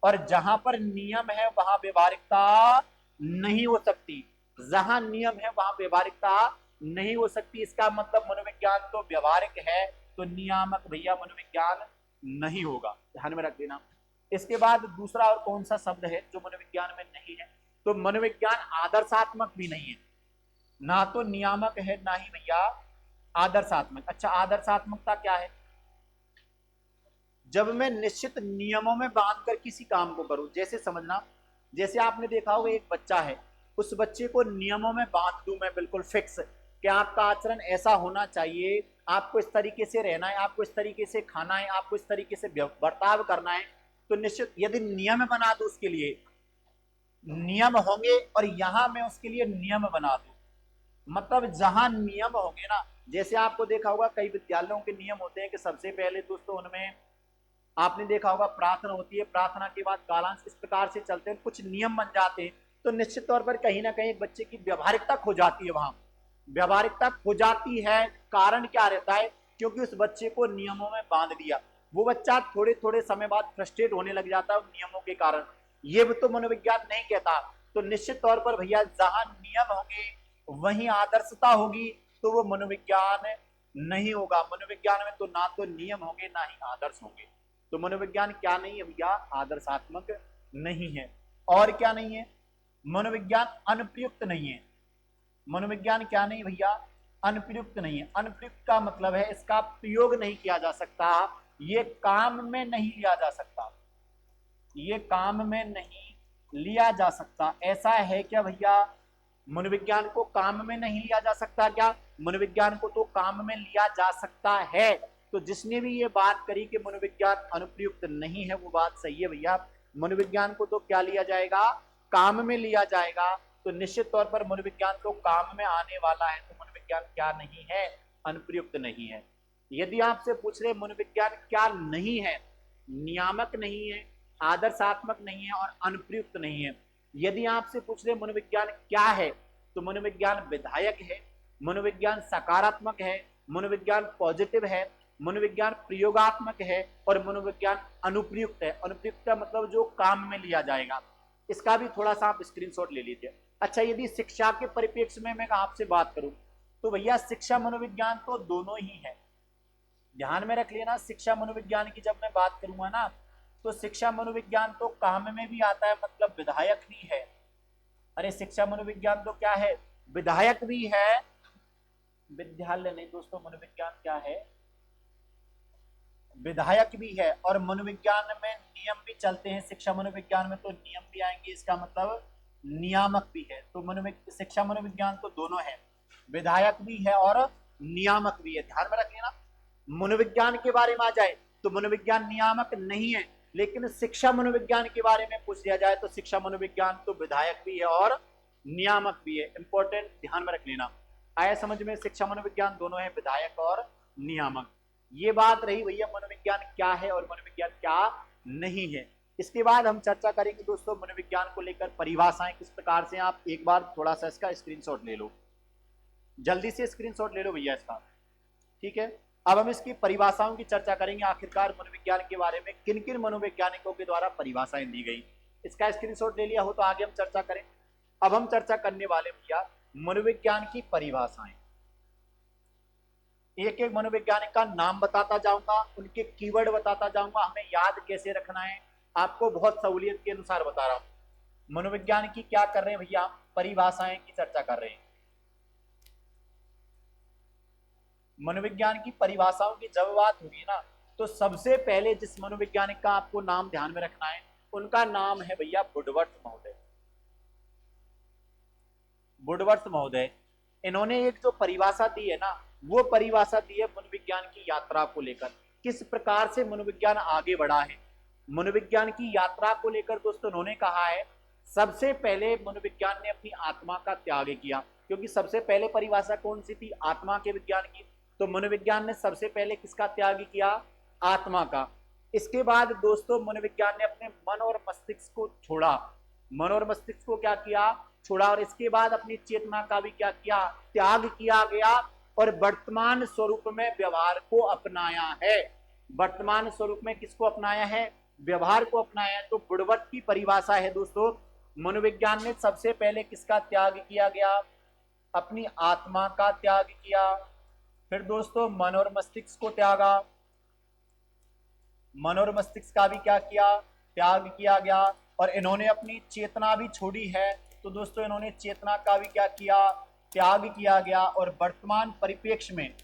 और जहां पर नियम है वहां व्यवहारिकता नहीं हो सकती। जहां नियम है वहां व्यवहारिकता नहीं हो सकती। इसका मतलब मनोविज्ञान तो व्यवहारिक है, तो नियामक भैया मनोविज्ञान नहीं होगा, ध्यान में रख देना। इसके बाद दूसरा और कौन सा शब्द है जो मनोविज्ञान में नहीं है? तो मनोविज्ञान आदर्शात्मक भी नहीं है, ना तो नियामक है ना ही भैया आदर्शात्मक। अच्छा, आदर्शात्मकता क्या है? जब मैं निश्चित नियमों में बांध कर किसी काम को करूं, जैसे समझना, जैसे आपने देखा होगा एक बच्चा है, उस बच्चे को नियमों में बांध दूं मैं बिल्कुल फिक्स कि आपका आचरण ऐसा होना चाहिए, आपको इस तरीके से रहना है, आपको इस तरीके से खाना है, आपको इस तरीके से बर्ताव करना है, तो निश्चित यदि नियम बना दो, उसके लिए नियम होंगे, और यहां मैं उसके लिए नियम बना दूं, मतलब जहां नियम होंगे ना, जैसे आपको देखा होगा कई विद्यालयों के नियम होते हैं कि सबसे पहले दोस्तों उनमें आपने देखा होगा प्रार्थना होती है, प्रार्थना के बाद कालांश, इस प्रकार से चलते हैं, कुछ नियम बन जाते हैं। तो निश्चित तौर पर कहीं ना कहीं बच्चे की व्यवहारिकता खो जाती है, वहां व्यवहारिकता खो जाती है। कारण क्या रहता है? क्योंकि उस बच्चे को नियमों में बांध दिया, वो बच्चा थोड़े थोड़े समय बाद फ्रस्ट्रेट होने लग जाता है उन नियमों के कारण। ये भी तो मनोविज्ञान नहीं कहता। तो निश्चित तौर पर भैया जहां नियम होंगे वहीं आदर्शता होगी, तो वो मनोविज्ञान नहीं होगा। मनोविज्ञान में तो ना तो नियम होंगे ना ही आदर्श होंगे। तो मनोविज्ञान क्या नहीं है भैया? आदर्शात्मक नहीं है। और क्या नहीं है? मनोविज्ञान अनुप्रयुक्त नहीं है। मनोविज्ञान क्या नहीं भैया? अनुप्रयुक्त नहीं है। अनुप्रयुक्त का मतलब है इसका प्रयोग नहीं किया जा सकता, ये काम में नहीं लिया जा सकता, ये काम में नहीं लिया जा सकता। ऐसा है क्या भैया? मनोविज्ञान को काम में नहीं लिया जा सकता क्या? मनोविज्ञान को तो काम में लिया जा सकता है। तो जिसने भी ये बात करी कि मनोविज्ञान अनुप्रयुक्त नहीं है, वो बात सही है भैया। मनोविज्ञान को तो क्या लिया जाएगा? काम में लिया जाएगा। तो निश्चित तौर पर मनोविज्ञान तो काम में आने वाला है। तो मनोविज्ञान क्या नहीं है? अनुप्रयुक्त नहीं है। यदि आपसे पूछ रहे मनोविज्ञान क्या नहीं है? नियामक नहीं है, आदर्शात्मक नहीं है और अनुप्रयुक्त नहीं है। यदि आपसे पूछ रहे मनोविज्ञान क्या है, तो मनोविज्ञान विधायक है, मनोविज्ञान सकारात्मक है, मनोविज्ञान पॉजिटिव है, मनोविज्ञान प्रयोगात्मक है, और मनोविज्ञान अनुप्रयुक्त है। अनुप्रयुक्त का मतलब जो काम में लिया जाएगा। इसका भी थोड़ा सा आप स्क्रीनशॉट ले लीजिए। अच्छा, यदि शिक्षा के परिप्रेक्ष्य में मैं आपसे बात करूं, तो भैया शिक्षा मनोविज्ञान तो दोनों ही है। ध्यान में रख लेना, शिक्षा मनोविज्ञान की जब मैं बात करूंगा ना, तो शिक्षा मनोविज्ञान तो काम में भी आता है, मतलब विधायक भी है। अरे शिक्षा मनोविज्ञान तो क्या है? विधायक भी है। विद्यालय नहीं दोस्तों, मनोविज्ञान क्या है? विधायक भी है, और मनोविज्ञान में नियम भी चलते हैं। शिक्षा मनोविज्ञान में तो नियम भी आएंगे, इसका मतलब नियामक भी है। तो शिक्षा मनोविज्ञान तो दोनों है, विधायक भी है और नियामक भी है। ध्यान में रख लेना। मनोविज्ञान के बारे में आ जाए तो मनोविज्ञान नियामक नहीं है, लेकिन शिक्षा मनोविज्ञान के बारे में पूछ लिया जाए तो शिक्षा मनोविज्ञान तो विधायक भी है और नियामक भी है। इंपॉर्टेंट, ध्यान में रख लेना। आया समझ में? शिक्षा मनोविज्ञान दोनों है, विधायक और नियामक। ये बात रही भैया मनोविज्ञान क्या है और मनोविज्ञान क्या नहीं है। इसके बाद हम चर्चा करेंगे दोस्तों मनोविज्ञान को लेकर परिभाषाएं किस प्रकार से। आप एक बार थोड़ा सा इसका स्क्रीनशॉट ले लो, जल्दी से स्क्रीनशॉट ले लो भैया इसका, ठीक है। अब हम इसकी परिभाषाओं की चर्चा करेंगे, आखिरकार मनोविज्ञान के बारे में किन किन मनोवैज्ञानिकों के द्वारा परिभाषाएं दी गई। इसका स्क्रीनशॉट ले लिया हो तो आगे हम चर्चा करें। अब हम चर्चा करने वाले भैया मनोविज्ञान की परिभाषाएं। एक एक मनोवैज्ञानिक का नाम बताता जाऊंगा, उनके कीवर्ड बताता जाऊंगा, हमें याद कैसे रखना है आपको बहुत सहूलियत के अनुसार बता रहा हूं। मनोविज्ञान की क्या कर रहे हैं भैया? परिभाषाएं की चर्चा कर रहे हैं। मनोविज्ञान की परिभाषाओं की जब बात होगी ना, तो सबसे पहले जिस मनोवैज्ञानिक का आपको नाम ध्यान में रखना है, उनका नाम है भैया वुडवर्थ महोदय। वुडवर्थ महोदय, इन्होंने एक जो परिभाषा दी है ना, वो परिभाषा दी है मनोविज्ञान की यात्रा को लेकर, किस प्रकार से मनोविज्ञान आगे बढ़ा है। मनोविज्ञान की यात्रा को लेकर दोस्तों उन्होंने कहा है, सबसे पहले मनोविज्ञान ने अपनी आत्मा का त्याग किया, क्योंकि सबसे पहले परिभाषा कौन सी थी? आत्मा के विज्ञान की। तो मनोविज्ञान ने सबसे पहले किसका त्याग किया? आत्मा का। इसके बाद दोस्तों मनोविज्ञान ने अपने मन और मस्तिष्क को छोड़ा, मन और मस्तिष्क को क्या किया, छोड़ा, और इसके बाद अपनी चेतना का भी क्या किया, त्याग किया गया, और वर्तमान स्वरूप में व्यवहार को अपनाया है। वर्तमान स्वरूप में किसको अपनाया है, व्यवहार को अपनाया है। तो बुड़वर्त की परिभाषा है दोस्तों, मनोविज्ञान में सबसे पहले किसका त्याग किया गया, अपनी आत्मा का त्याग किया, फिर दोस्तों मन और मस्तिष्क को त्यागा, मन और मस्तिष्क का भी क्या किया, त्याग किया गया, और इन्होंने अपनी चेतना भी छोड़ी है। तो दोस्तों इन्होंने चेतना का भी क्या किया, त्याग किया गया, और वर्तमान परिप्रेक्ष्य में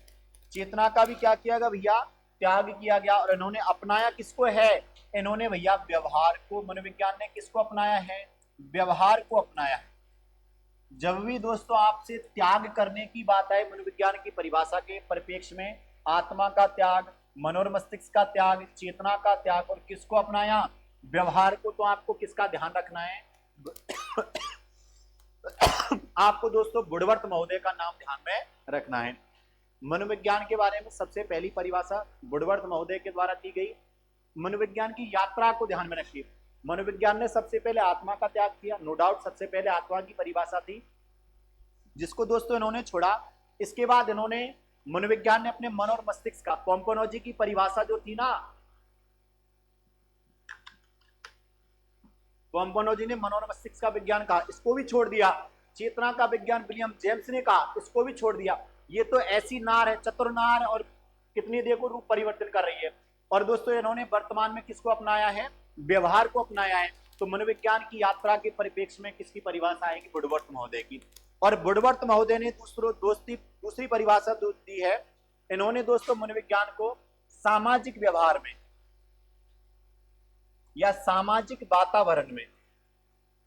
चेतना का भी क्या किया गया भैया, त्याग किया गया, और इन्होंने अपनाया किसको है, इन्होंने भैया व्यवहार को, मनोविज्ञान ने किसको अपनाया है, व्यवहार को अपनाया है। जब भी दोस्तों आपसे त्याग करने की बात आए मनोविज्ञान की परिभाषा के परिप्रेक्ष्य में, आत्मा का त्याग, मन और मस्तिष्क का त्याग, चेतना का त्याग, और किसको अपनाया, व्यवहार को, तो आपको किसका ध्यान रखना है आपको दोस्तों बुड़वर्त महोदय का नाम ध्यान में रखना है। मनोविज्ञान के बारे में सबसे पहली परिभाषा बुड़वर्त महोदय के द्वारा की गई। मनोविज्ञान की यात्रा को ध्यान में रखिए, मनोविज्ञान ने सबसे पहले आत्मा का त्याग किया, नो डाउट सबसे पहले आत्मा की परिभाषा थी, जिसको दोस्तों इन्होंने छोड़ा। इसके बाद इन्होंने, मनोविज्ञान ने अपने मन और मस्तिष्क का, कॉम्पोनोलॉजी की परिभाषा जो थी ना, कॉम्पोनोलॉजी ने मन और मस्तिष्क का विज्ञान कहा, इसको भी छोड़ दिया। चेतना का विज्ञान विलियम जेम्स ने कहा, इसको भी छोड़ दिया। ये तो ऐसी नार है, चतुर नार, और कितनी देखो रूप परिवर्तन कर रही है। और दोस्तों इन्होंने वर्तमान में किसको अपनाया है, व्यवहार को अपनाया है। तो मनोविज्ञान की यात्रा के परिप्रेक्ष्य में किसकी परिभाषा आएगी, बुड़वर्त महोदय की। और बुड़वर्त महोदय ने दूसरी परिभाषा दी है, इन्होंने दोस्तों मनोविज्ञान को सामाजिक व्यवहार में या सामाजिक वातावरण में,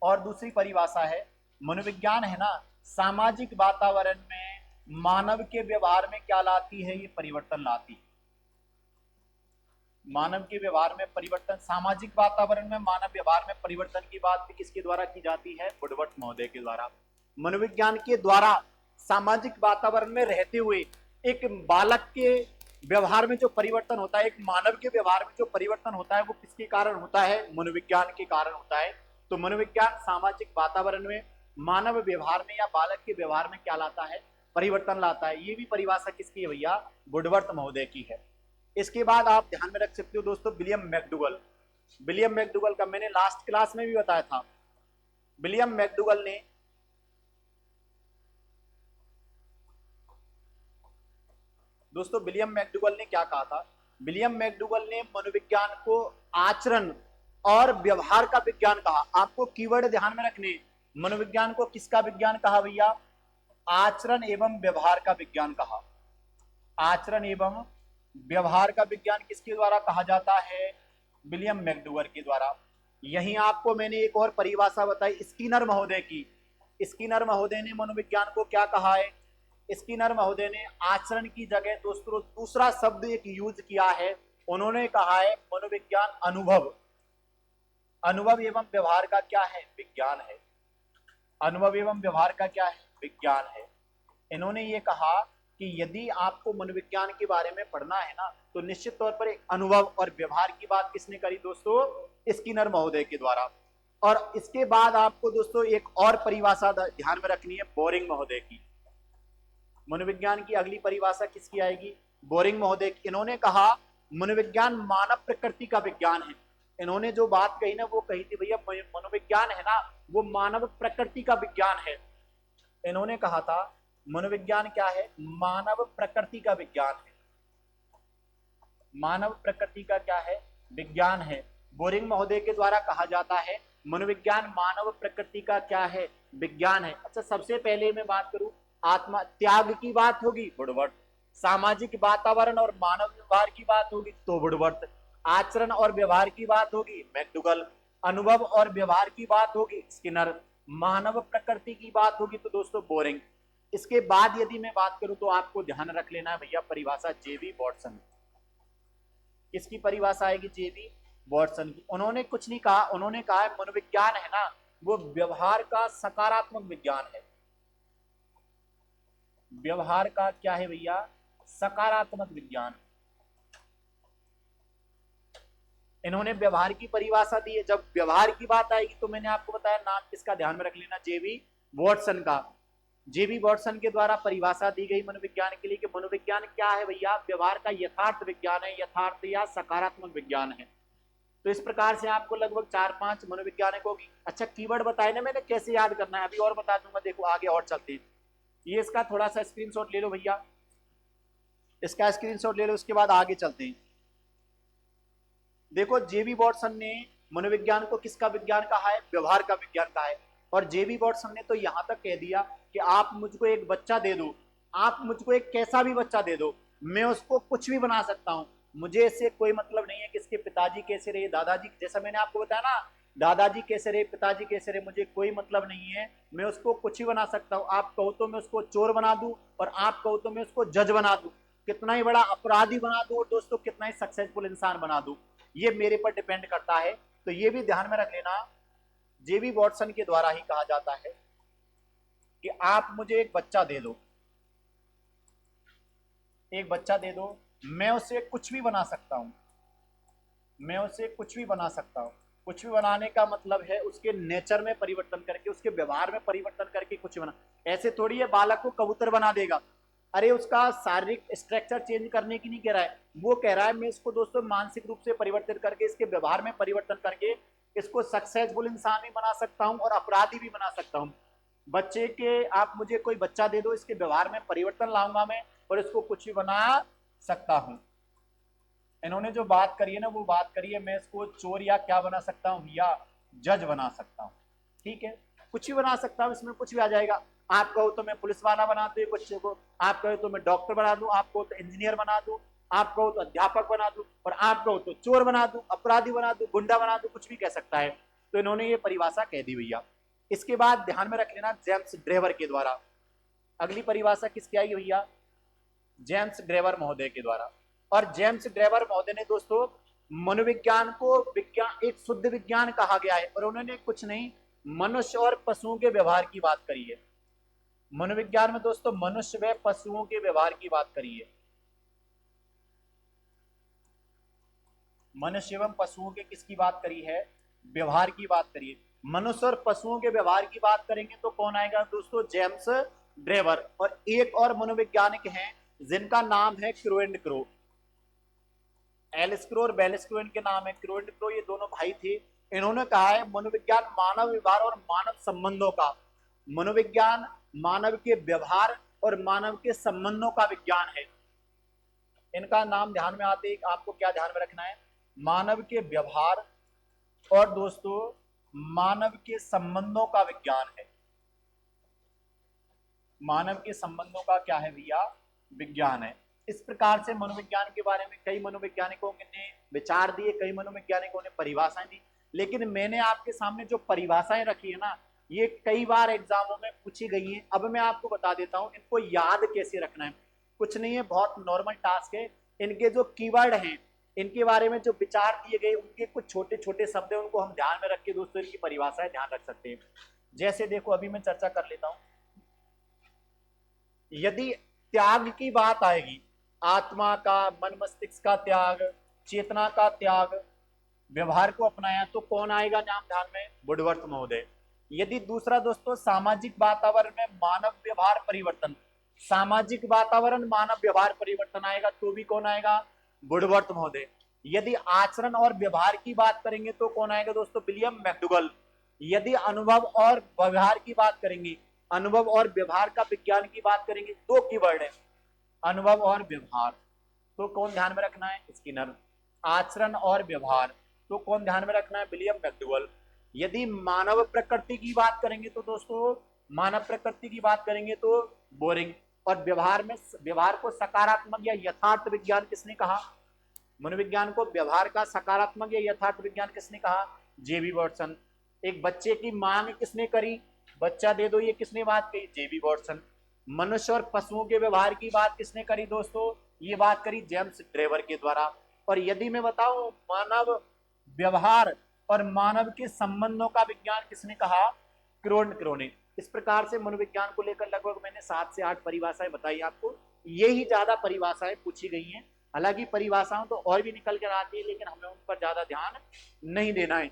और दूसरी परिभाषा है, मनोविज्ञान है ना, सामाजिक वातावरण में मानव के व्यवहार में क्या लाती है, ये परिवर्तन लाती है। मानव के व्यवहार में परिवर्तन, सामाजिक वातावरण में मानव व्यवहार में परिवर्तन की बात भी किसके द्वारा की जाती है, बुड़वर्त महोदय के द्वारा। मनोविज्ञान के द्वारा सामाजिक वातावरण में रहते हुए एक बालक के व्यवहार में जो परिवर्तन होता है, एक मानव के व्यवहार में जो परिवर्तन होता है, वो किसके कारण होता है, मनोविज्ञान के कारण होता है। तो मनोविज्ञान सामाजिक वातावरण में, मानव व्यवहार में या बालक के व्यवहार में क्या लाता है, परिवर्तन लाता है। ये भी परिभाषा किसकी है भैया, बुड़वर्त महोदय की है। इसके बाद आप ध्यान में रख सकते हो दोस्तों विलियम मैकडूगल। विलियम मैकडूगल का मैंने लास्ट क्लास में भी बताया था। विलियम मैकडूगल ने दोस्तों, विलियम मैकडूगल ने क्या कहा था, विलियम मैकडूगल ने मनोविज्ञान को आचरण और व्यवहार का विज्ञान कहा। आपको कीवर्ड ध्यान में रखने, मनोविज्ञान को किसका विज्ञान कहा भैया, आचरण एवं व्यवहार का विज्ञान कहा। आचरण एवं व्यवहार का विज्ञान किसके द्वारा कहा जाता है, विलियम मैकडूगल के द्वारा। यहीं आपको मैंने एक और परिभाषा बताई स्किनर महोदय की। स्किनर महोदय ने मनोविज्ञान को क्या कहा है, स्किनर महोदय ने आचरण की जगह दोस्तों दूसरा शब्द एक यूज किया है, उन्होंने कहा है मनोविज्ञान अनुभव, अनुभव एवं व्यवहार का क्या है, विज्ञान है। अनुभव एवं व्यवहार का क्या है, विज्ञान है। इन्होंने ये कहा कि यदि आपको मनोविज्ञान के बारे में पढ़ना है ना, तो निश्चित तौर पर एक अनुभव और व्यवहार की बात किसने करी दोस्तों, स्किनर महोदय के द्वारा। और इसके बाद आपको दोस्तों एक और परिभाषा ध्यान में रखनी है, बोरिंग महोदय की। मनोविज्ञान की अगली परिभाषा किसकी आएगी, बोरिंग महोदय की। इन्होंने कहा मनोविज्ञान मानव प्रकृति का विज्ञान है। इन्होंने जो बात कही ना, वो कही थी भैया मनोविज्ञान है ना, वो मानव प्रकृति का विज्ञान है। इन्होंने कहा था मनोविज्ञान क्या है, मानव प्रकृति का विज्ञान है। मानव प्रकृति का क्या है, विज्ञान है। बोरिंग महोदय के द्वारा कहा जाता है मनोविज्ञान मानव प्रकृति का क्या है, विज्ञान है। अच्छा, सबसे पहले मैं बात करूं, आत्मा त्याग की बात होगी बुड़वर्त, सामाजिक वातावरण और मानव व्यवहार की बात होगी तो बुड़वर्त, आचरण और व्यवहार की बात होगी मैकडूगल, अनुभव और व्यवहार की बात होगी स्किनर, मानव प्रकृति की बात होगी तो दोस्तों बोरिंग। इसके बाद यदि मैं बात करूं तो आपको ध्यान रख लेना है भैया परिभाषा जेबी वॉटसन। किसकी परिभाषा आएगी, जेबी वॉटसन की। उन्होंने कुछ नहीं कहा, उन्होंने कहा है मनोविज्ञान है ना, वो व्यवहार का सकारात्मक विज्ञान है। व्यवहार का क्या है भैया, सकारात्मक विज्ञान। इन्होंने व्यवहार की परिभाषा दी है। जब व्यवहार की बात आएगी तो मैंने आपको बताया नाम किसका ध्यान में रख लेना, जेबी वॉटसन का। जेबी वॉटसन के द्वारा परिभाषा दी गई मनोविज्ञान के लिए कि मनोविज्ञान क्या है भैया, व्यवहार का यथार्थ विज्ञान है, यथार्थ या सकारात्मक विज्ञान है। तो इस प्रकार से आपको लगभग 4-5 मनोवैज्ञानिकों की अच्छा कीवर्ड बताए ना मैंने, कैसे याद करना है अभी और बता दूंगा। देखो आगे और चलते हैं, ये इसका थोड़ा सा स्क्रीनशॉट ले लो भैया, इसका स्क्रीनशॉट ले लो, उसके बाद आगे चलते हैं। देखो जेबी वॉटसन ने मनोविज्ञान को किसका विज्ञान कहा है, व्यवहार का विज्ञान कहा है। और जेबी वॉटसन ने तो यहां तक कह दिया कि आप मुझको एक बच्चा दे दो, आप मुझको एक कैसा भी बच्चा दे दो, मैं उसको कुछ भी बना सकता हूं, मुझे इससे कोई मतलब नहीं है कि इसके पिताजी कैसे रहे, दादाजी, जैसा मैंने आपको बताया ना, दादाजी कैसे रहे, पिताजी कैसे रहे, मुझे कोई मतलब नहीं है, मैं उसको कुछ ही बना सकता हूं। आप कहो तो मैं उसको चोर बना दूं, और आप कहो तो मैं उसको जज बना दूं, कितना ही बड़ा अपराधी बना दूं, और दोस्तों कितना ही सक्सेसफुल इंसान बना दूं, ये मेरे पर डिपेंड करता है। तो ये भी ध्यान में रख लेना, जेबी वॉटसन के द्वारा ही कहा जाता है कि आप मुझे एक बच्चा दे दो, एक बच्चा दे दो, मैं उसे कुछ भी बना सकता हूं, मैं उसे कुछ भी बना सकता हूं। कुछ भी बनाने का मतलब है उसके नेचर में परिवर्तन करके, उसके व्यवहार में परिवर्तन करके कुछ बना। ऐसे थोड़ी है बालक को कबूतर बना देगा, अरे उसका शारीरिक स्ट्रक्चर चेंज करने की नहीं कह रहा है, वो कह रहा है मैं इसको दोस्तों मानसिक रूप से परिवर्तित करके, इसके व्यवहार में परिवर्तन करके इसको सक्सेसफुल इंसान भी बना सकता हूं और अपराधी भी बना सकता हूं। बच्चे के, आप मुझे कोई बच्चा दे दो, इसके व्यवहार में परिवर्तन लाऊंगा मैं और इसको कुछ भी बना सकता हूं। इन्होंने जो बात करी है ना, वो बात करी है मैं इसको चोर या क्या बना सकता हूं, या जज बना सकता हूं। ठीक है, कुछ भी बना सकता हूं, इसमें कुछ भी आ जाएगा। आप कहो तो मैं पुलिस वाला बना दूं एक बच्चे को, आप कहो तो मैं डॉक्टर बना दूं, आप कहो तो इंजीनियर बना दूं, आप कहो तो अध्यापक बना दूं, और आप कहो तो चोर बना दूं, अपराधी बना दूं, गुंडा बना दूं, कुछ भी कह सकता है। तो इन्होंने ये परिभाषा कह दी भैया। इसके बाद ध्यान में रख लेना जेम्स ड्रेवर के द्वारा, अगली परिभाषा किसकी आई भैया, जेम्स ड्रेवर महोदय के द्वारा। और जेम्स ड्रेवर महोदय ने दोस्तों मनोविज्ञान को विज्ञान, एक शुद्ध विज्ञान कहा गया है, और उन्होंने कुछ नहीं, मनुष्य और पशुओं के व्यवहार की बात करी है। मनोविज्ञान में दोस्तों मनुष्य व पशुओं के व्यवहार की बात करी है, मनुष्य एवं पशुओं के किसकी बात करी है, व्यवहार की बात करी है। मनुष्य और पशुओं के व्यवहार की बात करेंगे तो कौन आएगा दोस्तों, जेम्स ड्रेवर। और एक और मनोवैज्ञानिक हैं जिनका नाम है Crow and Crow, Alice Crow और बेलिस क्रो इनके नाम है, क्रो एंड क्रो ये दोनों भाई थे। इन्होंने कहा है मनोविज्ञान मानव व्यवहार और मानव संबंधों का, मनोविज्ञान मानव के व्यवहार और मानव के संबंधों का विज्ञान है। इनका नाम ध्यान में आते ही आपको क्या ध्यान में रखना है, मानव के व्यवहार और दोस्तों मानव के संबंधों का विज्ञान है। मानव के संबंधों का क्या है भैया, विज्ञान है। इस प्रकार से मनोविज्ञान के बारे में कई मनोवैज्ञानिकों ने विचार दिए, कई मनोवैज्ञानिकों ने परिभाषाएं दी, लेकिन मैंने आपके सामने जो परिभाषाएं रखी है ना, ये कई बार एग्जामों में पूछी गई हैं। अब मैं आपको बता देता हूं इनको याद कैसे रखना है, कुछ नहीं है, बहुत नॉर्मल टास्क है। इनके जो कीवर्ड हैं, इनके बारे में जो विचार दिए गए, उनके कुछ छोटे छोटे शब्द हैं, उनको हम ध्यान में रख के दोस्तों इनकी परिभाषाएं ध्यान रख सकते हैं। जैसे देखो अभी मैं चर्चा कर लेता हूं, यदि त्याग की बात आएगी, आत्मा का, मन मस्तिष्क का त्याग, चेतना का त्याग, व्यवहार को अपनाया, तो कौन आएगा नाम ध्यान में, वुडवर्थ महोदय। यदि दूसरा दोस्तों सामाजिक वातावरण में मानव व्यवहार परिवर्तन, सामाजिक वातावरण मानव व्यवहार परिवर्तन आएगा तो भी कौन आएगा, वुडवर्थ महोदय। यदि आचरण और व्यवहार की बात करेंगे तो कौन आएगा दोस्तों, विलियम मैकडूगल। यदि अनुभव और व्यवहार की बात करेंगे, अनुभव और व्यवहार का विज्ञान की बात करेंगे, दो कीवर्ड है, अनुभव और व्यवहार, तो कौन ध्यान में रखना है, स्किनर। आचरण और व्यवहार तो कौन ध्यान में रखना है, विलियम मैकडूगल। यदि मानव प्रकृति की बात करेंगे तो दोस्तों, मानव प्रकृति की बात करेंगे तो बोरिंग। और व्यवहार में, व्यवहार को सकारात्मक या यथार्थ विज्ञान किसने कहा, मनोविज्ञान को व्यवहार का सकारात्मक या यथार्थ विज्ञान किसने कहा, जेबी वॉटसन। एक बच्चे की मांग किसने करी, बच्चा दे दो, ये किसने बात कही, जेबी वॉटसन। मनुष्य और पशुओं के व्यवहार की बात किसने करी दोस्तों, ये बात करी जेम्स ड्रेवर के द्वारा। और यदि मैं बताऊं मानव व्यवहार और मानव के संबंधों का विज्ञान किसने कहा, क्रो एंड क्रो ने। इस प्रकार से मनोविज्ञान को लेकर लगभग मैंने 7 से 8 परिभाषाएं बताई आपको, यही ज्यादा परिभाषाएं पूछी गई हैं। हालांकि परिभाषाओं तो और भी निकल कर आती है, लेकिन हमें उन पर ज्यादा ध्यान नहीं देना है।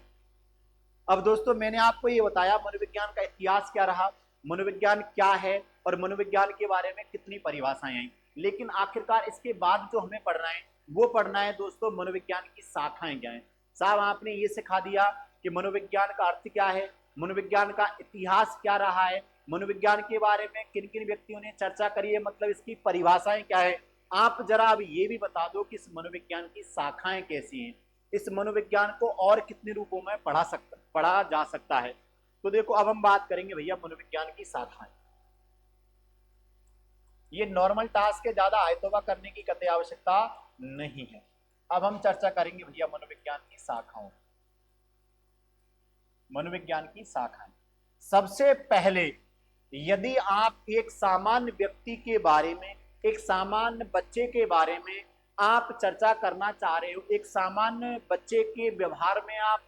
अब दोस्तों मैंने आपको ये बताया मनोविज्ञान का इतिहास क्या रहा, मनोविज्ञान क्या है और मनोविज्ञान के बारे में कितनी परिभाषाएं आई। लेकिन आखिरकार इसके बाद जो हमें पढ़ना है वो पढ़ना है दोस्तों मनोविज्ञान की शाखाएं क्या है। साहब आपने ये सिखा दिया कि मनोविज्ञान का अर्थ क्या है, मनोविज्ञान का इतिहास क्या रहा है, मनोविज्ञान के बारे में किन किन व्यक्तियों ने चर्चा करी है, मतलब इसकी परिभाषाएं क्या है। आप जरा अब ये भी बता दो कि इस मनोविज्ञान की शाखाएं कैसी हैं, इस मनोविज्ञान को और कितने रूपों में पढ़ा जा सकता है। तो देखो अब हम बात करेंगे भैया मनोविज्ञान की शाखाएं। ये नॉर्मल टास्क के ज्यादा आयतों करने की कतई आवश्यकता नहीं है। अब हम चर्चा करेंगे भैया मनोविज्ञान की शाखाओं, मनोविज्ञान की शाखाएं। सबसे पहले यदि आप एक सामान्य व्यक्ति के बारे में, एक सामान्य बच्चे के बारे में आप चर्चा करना चाह रहे हो, एक सामान्य बच्चे के व्यवहार में आप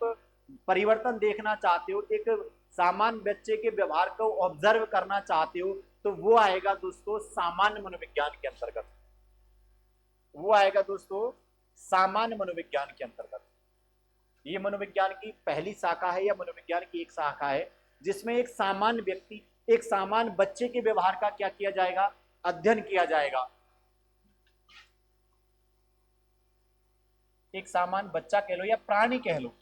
परिवर्तन देखना चाहते हो, एक सामान्य बच्चे के व्यवहार को ऑब्जर्व करना चाहते हो, तो वो आएगा दोस्तों सामान्य मनोविज्ञान के अंतर्गत। वो आएगा दोस्तों सामान्य मनोविज्ञान के अंतर्गत। ये मनोविज्ञान की पहली शाखा है या मनोविज्ञान की एक शाखा है जिसमें एक सामान्य व्यक्ति, एक सामान्य बच्चे के व्यवहार का क्या किया जाएगा, अध्ययन किया जाएगा। एक सामान्य बच्चा कह लो या प्राणी कह लो,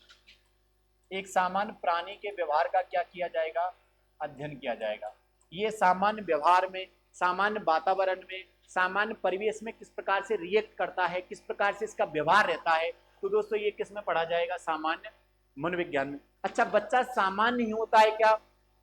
एक सामान्य प्राणी के व्यवहार का क्या किया जाएगा, अध्ययन किया जाएगा। ये सामान्य व्यवहार में, सामान्य वातावरण में, सामान्य परिवेश में किस प्रकार से रिएक्ट करता है, किस प्रकार से इसका व्यवहार रहता है, तो दोस्तों ये किस में पढ़ा जाएगा, सामान्य मनोविज्ञान में। अच्छा बच्चा सामान्य ही होता है क्या,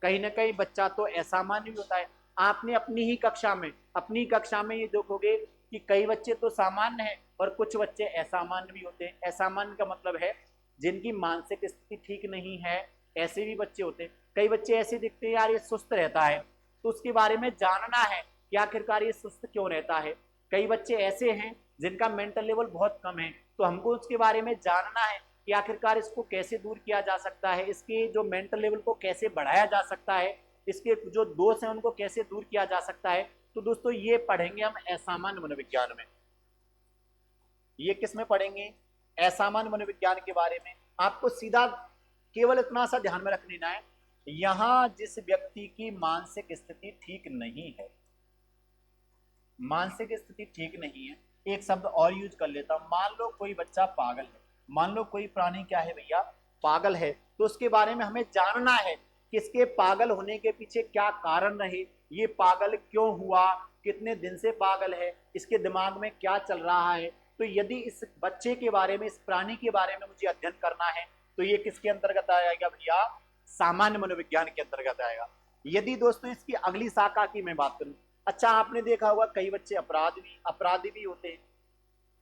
कहीं ना कहीं बच्चा तो असामान्य भी होता है। आपने अपनी ही कक्षा में, अपनी कक्षा में ये देखोगे कि कई बच्चे तो सामान्य हैं और कुछ बच्चे असामान्य भी होते हैं। असामान्य का मतलब है जिनकी मानसिक स्थिति ठीक नहीं है, ऐसे भी बच्चे होते हैं। कई बच्चे ऐसे दिखते हैं यार ये सुस्त रहता है, तो उसके बारे में जानना है कि आखिरकार ये सुस्त क्यों रहता है। कई बच्चे ऐसे हैं जिनका मेंटल लेवल बहुत कम है, तो हमको उसके बारे में जानना है कि आखिरकार इसको कैसे दूर किया जा सकता है, इसके जो मेंटल लेवल को कैसे बढ़ाया जा सकता है, इसके जो दोष हैं उनको कैसे दूर किया जा सकता है। तो दोस्तों ये पढ़ेंगे हम असामान्य मनोविज्ञान में। ये किस में पढ़ेंगे, असामान्य मनोविज्ञान के बारे में। आपको सीधा केवल इतना सा ध्यान में रख लेना है, यहां जिस व्यक्ति की मानसिक स्थिति ठीक नहीं है, मानसिक स्थिति ठीक नहीं है, एक शब्द और यूज कर लेता हूं, मान लो कोई बच्चा पागल है, मान लो कोई प्राणी क्या है भैया, पागल है, तो उसके बारे में हमें जानना है कि इसके पागल होने के पीछे क्या कारण रहे, ये पागल क्यों हुआ, कितने दिन से पागल है, इसके दिमाग में क्या चल रहा है। तो यदि इस बच्चे के बारे में, इस प्राणी के बारे में मुझे अध्ययन करना है तो ये किसके अंतर्गत आएगा भैया, सामान्य मनोविज्ञान के अंतर्गत आएगा। यदि दोस्तों इसकी अगली शाखा की मैं बात करूं, अच्छा आपने देखा होगा कई बच्चे अपराधी भी होते हैं।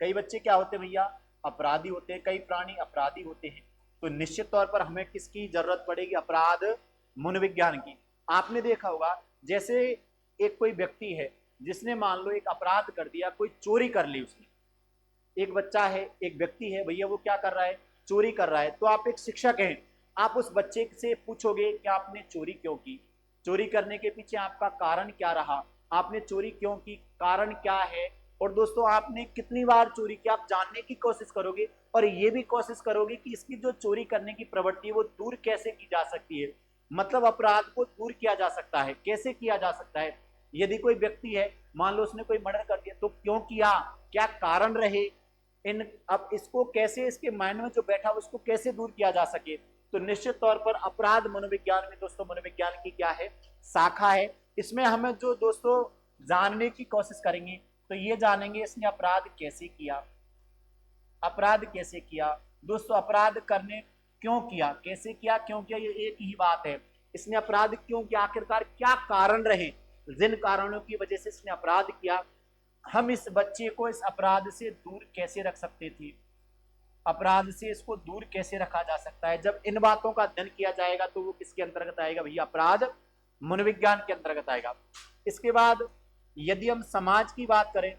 कई बच्चे क्या होते हैं भैया, अपराधी होते हैं, कई प्राणी अपराधी होते हैं। तो निश्चित तौर पर हमें किसकी जरूरत पड़ेगी, अपराध मनोविज्ञान की। आपने देखा होगा जैसे एक कोई व्यक्ति है जिसने मान लो एक अपराध कर दिया, कोई चोरी कर ली उसने, एक बच्चा है, एक व्यक्ति है भैया, वो क्या कर रहा है, चोरी कर रहा है। तो आप एक शिक्षक हैं, आप उस बच्चे से पूछोगे कि आपने चोरी क्यों की, चोरी करने के पीछे आपका कारण क्या रहा, आपने चोरी क्यों की, कारण क्या है, और दोस्तों आपने कितनी बार चोरी की, आप जानने की कोशिश करोगे और ये भी कोशिश करोगे कि इसकी जो चोरी करने की प्रवृत्ति है वो दूर कैसे की जा सकती है, मतलब अपराध को दूर किया जा सकता है, कैसे किया जा सकता है। यदि कोई व्यक्ति है, मान लो उसने कोई मर्डर कर दिया, तो क्यों किया, क्या कारण रहे, इन अब इसको कैसे, इसके माइंड में जो बैठा उसको कैसे दूर किया जा सके। तो निश्चित तौर पर अपराध मनोविज्ञान में दोस्तों, मनोविज्ञान की क्या है, शाखा है। इसमें हमें जो दोस्तों जानने की कोशिश करेंगे तो ये जानेंगे इसने अपराध कैसे किया, अपराध कैसे किया दोस्तों, अपराध करने क्यों किया, कैसे किया, क्यों किया, ये एक ही बात है। इसने अपराध क्यों किया, आखिरकार क्या कारण रहे, जिन कारणों की वजह से इसने अपराध किया, हम इस बच्चे को इस अपराध से दूर कैसे रख सकते थे, अपराध से इसको दूर कैसे रखा जा सकता है। जब इन बातों का अध्ययन किया जाएगा तो वो किसके अंतर्गत आएगा भैया, अपराध मनोविज्ञान के अंतर्गत आएगा। इसके बाद यदि हम समाज की बात करें,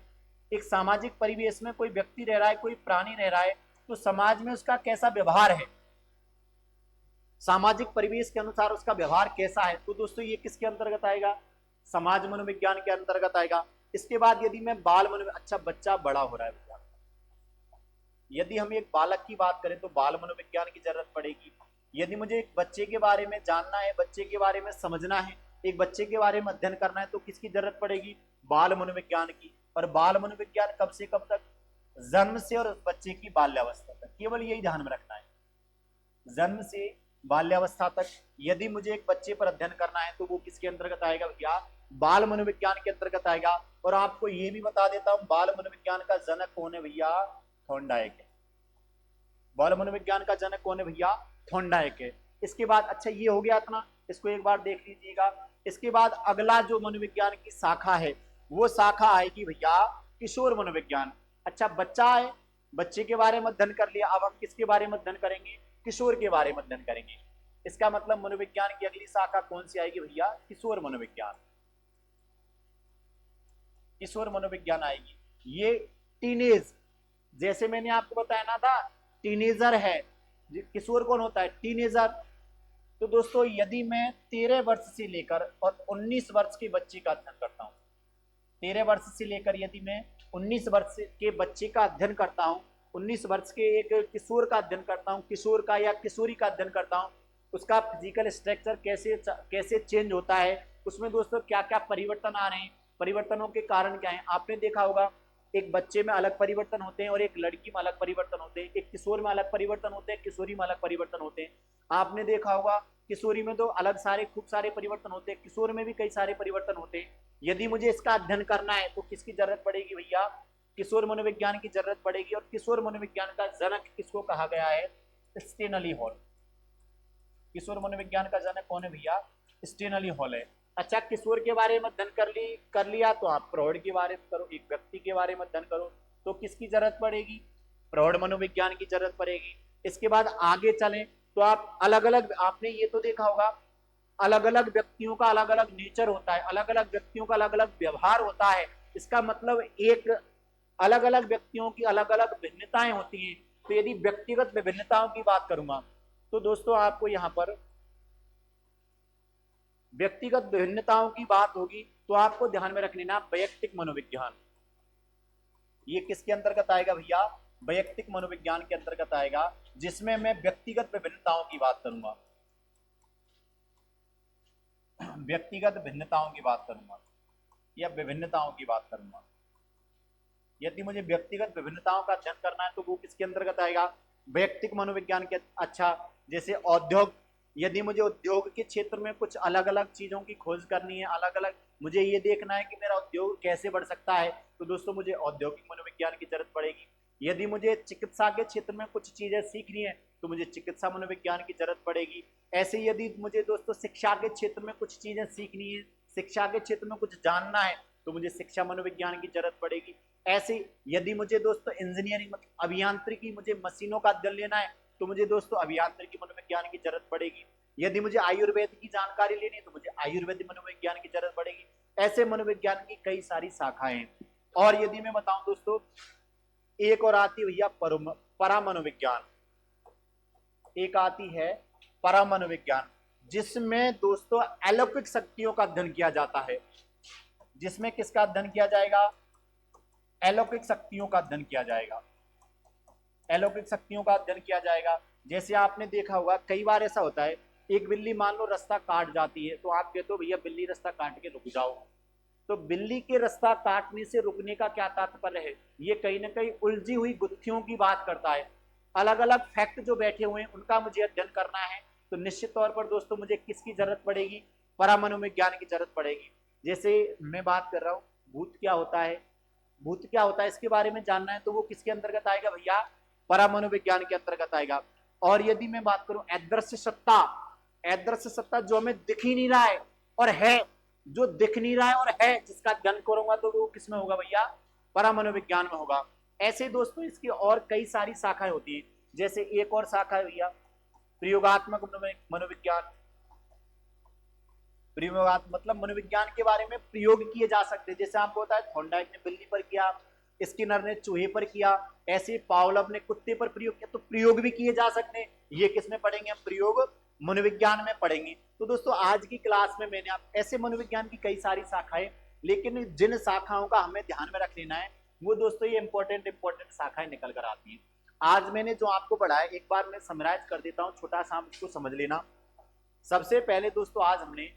एक सामाजिक परिवेश में कोई व्यक्ति रह रहा है, कोई प्राणी रह रहा है, तो समाज में उसका कैसा व्यवहार है, सामाजिक परिवेश के अनुसार उसका व्यवहार कैसा है, तो दोस्तों ये किसके अंतर्गत आएगा, समाज मनोविज्ञान के अंतर्गत आएगा। इसके बाद यदि मैं बाल मनोविज्ञान, अच्छा बच्चा बड़ा हो रहा है भैया, यदि हम एक बालक की बात करें तो बाल मनोविज्ञान की जरूरत पड़ेगी। यदि मुझे एक बच्चे के बारे में जानना है, बच्चे के बारे में समझना है, एक बच्चे के बारे में अध्ययन करना है, तो किसकी जरूरत पड़ेगी? बाल मनोविज्ञान की। और बाल मनोविज्ञान कब से कब तक? जन्म से और उस बच्चे की बाल्यावस्था तक, केवल यही ध्यान में रखना है, जन्म से बाल्यावस्था तक। यदि मुझे एक बच्चे पर अध्ययन करना है तो वो किसके अंतर्गत आएगा भैया? बाल मनोविज्ञान के अंतर्गत आएगा। और आपको ये भी बता देता हूं, बाल मनोविज्ञान का जनक कौन है भैया? थॉर्नडाइक है। बाल मनोविज्ञान का जनक कौन है भैया? थॉर्नडाइक है। इसके बाद, अच्छा ये हो गया इतना, इसको एक बार देख लीजिएगा। इसके बाद अगला जो मनोविज्ञान की शाखा है वो शाखा आएगी भैया किशोर मनोविज्ञान। अच्छा बच्चा है, बच्चे के बारे में अध्ययन कर लिया, अब हम किसके बारे में अध्ययन करेंगे? किशोर के बारे में अध्ययन करेंगे। इसका मतलब मनोविज्ञान की अगली शाखा कौन सी आएगी भैया? किशोर मनोविज्ञान। किशोर मनोविज्ञान आएगी। ये टीनेज, जैसे मैंने आपको बताया ना था, टीनेजर है। किशोर कौन होता है? टीनेजर। तो दोस्तों यदि मैं 13 वर्ष से लेकर और 19 वर्ष के बच्चे का अध्ययन करता हूं, 13 वर्ष से लेकर यदि मैं 19 वर्ष के बच्चे का अध्ययन करता हूं, 19 वर्ष के एक किशोर का अध्ययन करता हूं, किशोर का या किशोरी का अध्ययन करता हूं, उसका फिजिकल स्ट्रक्चर कैसे चेंज होता है, उसमें दोस्तों क्या क्या परिवर्तन आ रहे हैं, परिवर्तनों के कारण क्या है। आपने देखा होगा एक बच्चे में अलग परिवर्तन होते हैं और एक लड़की में अलग परिवर्तन होते हैं, एक किशोर में अलग परिवर्तन होते हैं, किशोरी में अलग परिवर्तन होते हैं। आपने देखा होगा किशोरी में तो अलग सारे खूब सारे परिवर्तन होते हैं, किशोर में भी कई सारे परिवर्तन होते हैं। यदि मुझे इसका अध्ययन करना है तो किसकी जरूरत पड़ेगी भैया? किशोर मनोविज्ञान की जरूरत पड़ेगी। और किशोर मनोविज्ञान का जनक किसको कहा गया है? Stanley hall. किशोर मनोविज्ञान का जनक कौन है भैया? स्टेनली हॉल है। अच्छा किशोर के बारे में अध्ययन कर लिया तो आप प्रौढ़ के बारे में करो, एक व्यक्ति के बारे में अध्ययन करो तो किसकी जरूरत पड़ेगी? प्रौढ़ मनोविज्ञान की जरूरत पड़ेगी। इसके बाद आगे चलें तो आप अलग अलग, आपने ये तो देखा होगा अलग अलग व्यक्तियों का अलग अलग नेचर होता है, अलग अलग व्यक्तियों का अलग अलग व्यवहार होता है। इसका मतलब एक अलग अलग व्यक्तियों की अलग अलग भिन्नताएं होती हैं। तो यदि व्यक्तिगत विभिन्नताओं की बात करूंगा तो दोस्तों आपको यहां पर व्यक्तिगत विभिन्नताओं की बात होगी तो आपको ध्यान में रख लेना वैयक्तिक मनोविज्ञान। ये किसके अंतर्गत आएगा भैया? वैयक्तिक मनोविज्ञान के अंतर्गत आएगा, जिसमें मैं व्यक्तिगत विभिन्नताओं की बात करूंगा, व्यक्तिगत भिन्नताओं की बात करूंगा या विभिन्नताओं की बात करूंगा। यदि मुझे व्यक्तिगत विभिन्नताओं का अध्ययन करना है तो वो किसके अंतर्गत आएगा? वैयक्तिक मनोविज्ञान के। अच्छा जैसे औद्योग, यदि मुझे उद्योग के क्षेत्र में कुछ अलग अलग चीजों की खोज करनी है, अलग अलग मुझे ये देखना है कि मेरा उद्योग कैसे बढ़ सकता है, तो दोस्तों मुझे औद्योगिक मनोविज्ञान की जरूरत पड़ेगी। यदि मुझे चिकित्सा के क्षेत्र में कुछ चीजें सीखनी है तो मुझे चिकित्सा मनोविज्ञान की जरूरत पड़ेगी। ऐसे यदि मुझे दोस्तों शिक्षा के क्षेत्र में कुछ चीजें सीखनी है, शिक्षा के क्षेत्र में कुछ जानना है तो मुझे शिक्षा मनोविज्ञान की जरूरत पड़ेगी। ऐसे यदि मुझे दोस्तों इंजीनियरिंग अभियांत्रिकी, मुझे मशीनों का अध्ययन लेना है तो मुझे दोस्तों अभियांत्रिकी मनोविज्ञान की जरूरत पड़ेगी। यदि मुझे आयुर्वेद की जानकारी लेनी है तो मुझे आयुर्वेद मनोविज्ञान की जरूरत पड़ेगी। ऐसे मनोविज्ञान की कई सारी शाखाएं हैं। और यदि मैं बताऊं दोस्तों, एक और आती भैया परा मनोविज्ञान, एक आती है परा मनोविज्ञान, जिसमें दोस्तों अलौकिक शक्तियों का अध्ययन किया जाता है। जिसमें किसका अध्ययन किया जाएगा? अलौकिक शक्तियों का अध्ययन किया जाएगा, अलौकिक शक्तियों का अध्ययन किया जाएगा। जैसे आपने देखा होगा कई बार ऐसा होता है, एक बिल्ली मान लो रास्ता काट जाती है तो आप कहते हो भैया बिल्ली रास्ता काट के रुक जाओ। तो बिल्ली के रास्ता काटने से रुकने का क्या तात्पर्य है? ये कहीं ना कहीं उलझी हुई गुत्थियों की बात करता है। अलग अलग फैक्ट जो बैठे हुए हैं उनका मुझे अध्ययन करना है तो निश्चित तौर पर दोस्तों मुझे किसकी जरूरत पड़ेगी? परामनोविज्ञान की जरूरत पड़ेगी। जैसे मैं बात कर रहा हूँ भूत क्या होता है, भूत क्या होता है इसके बारे में जानना है तो वो किसके अंतर्गत आएगा भैया? परामनोविज्ञान के अंतर्गत आएगा। और यदि मैं बात करूं अदृश्य सत्ता, अदृश्य सत्ता जो हमें दिख ही नहीं रहा है और है, जो दिख नहीं रहा है और है, जिसका अध्ययन करूंगा तो वो किसमें होगा भैया? परामनोविज्ञान में होगा। ऐसे दोस्तों इसकी और कई सारी शाखाएं होती है। जैसे एक और शाखा है भैया प्रयोगात्मक मनोविज्ञान। प्रयोगात्मक मतलब मनोविज्ञान के बारे में प्रयोग किए जा सकते हैं। जैसे आपको होता है थॉर्नडाइक ने बिल्ली पर किया, स्किनर ने चूहे पर किया, ऐसे पावलोव ने कुत्ते पर प्रयोग किया, तो प्रयोग भी किए जा सकते हैं। ये किसमें पढ़ेंगे हम? प्रयोग मनोविज्ञान में पढ़ेंगे। तो दोस्तों आज की क्लास में मैंने आप ऐसे मनोविज्ञान की कई सारी शाखाएं, लेकिन जिन शाखाओं का हमें ध्यान में रख लेना है वो दोस्तों ये इंपॉर्टेंट शाखाएं निकल कर आती हैं। आज मैंने जो आपको पढ़ाया एक बार मैं समराइज कर देता हूं, छोटा सा, आप इसको समझ लेना। सबसे पहले दोस्तों आज हमने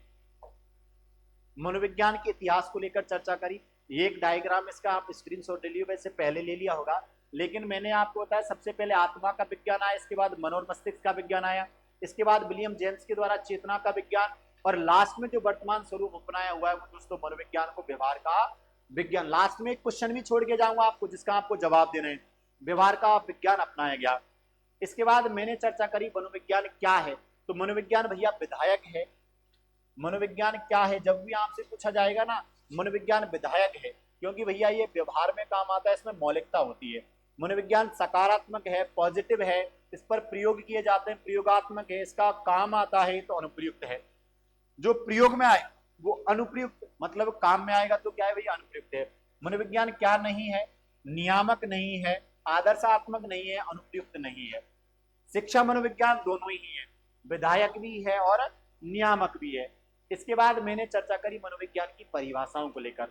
मनोविज्ञान के इतिहास को लेकर चर्चा करी। ये एक डायग्राम, इसका आप स्क्रीनशॉट ले लियो, वैसे पहले ले लिया होगा, लेकिन मैंने आपको बताया सबसे पहले आत्मा का विज्ञान आया, इसके बाद मन और मस्तिष्क का विज्ञान आया, इसके बाद विलियम जेम्स के द्वारा चेतना का विज्ञान, और लास्ट में जो वर्तमान स्वरूप अपनाया हुआ है वो दोस्तों मनोविज्ञान को व्यवहार का विज्ञान। लास्ट में एक क्वेश्चन भी छोड़ के जाऊंगा आपको, जिसका आपको जवाब देना है, व्यवहार का विज्ञान अपनाया गया। इसके बाद मैंने चर्चा करी मनोविज्ञान क्या है। तो मनोविज्ञान भैया विधायक है। मनोविज्ञान क्या है, जब भी आपसे पूछा जाएगा ना, मनोविज्ञान विधायक है, क्योंकि भैया ये व्यवहार में काम आता है, इसमें मौलिकता होती है। मनोविज्ञान सकारात्मक है, पॉजिटिव है, इस पर प्रयोग किए जाते हैं, प्रयोगात्मक है, इसका काम आता है तो अनुप्रयुक्त है। जो प्रयोग में आए वो अनुप्रयुक्त, मतलब काम में आएगा तो क्या है भैया, अनुप्रयुक्त है। मनोविज्ञान क्या नहीं है, नियामक नहीं है, आदर्शात्मक नहीं है, अनुप्रयुक्त नहीं है। शिक्षा मनोविज्ञान दोनों ही है, विधायक भी है और नियामक भी है। इसके बाद मैंने चर्चा करी मनोविज्ञान की परिभाषाओं को लेकर।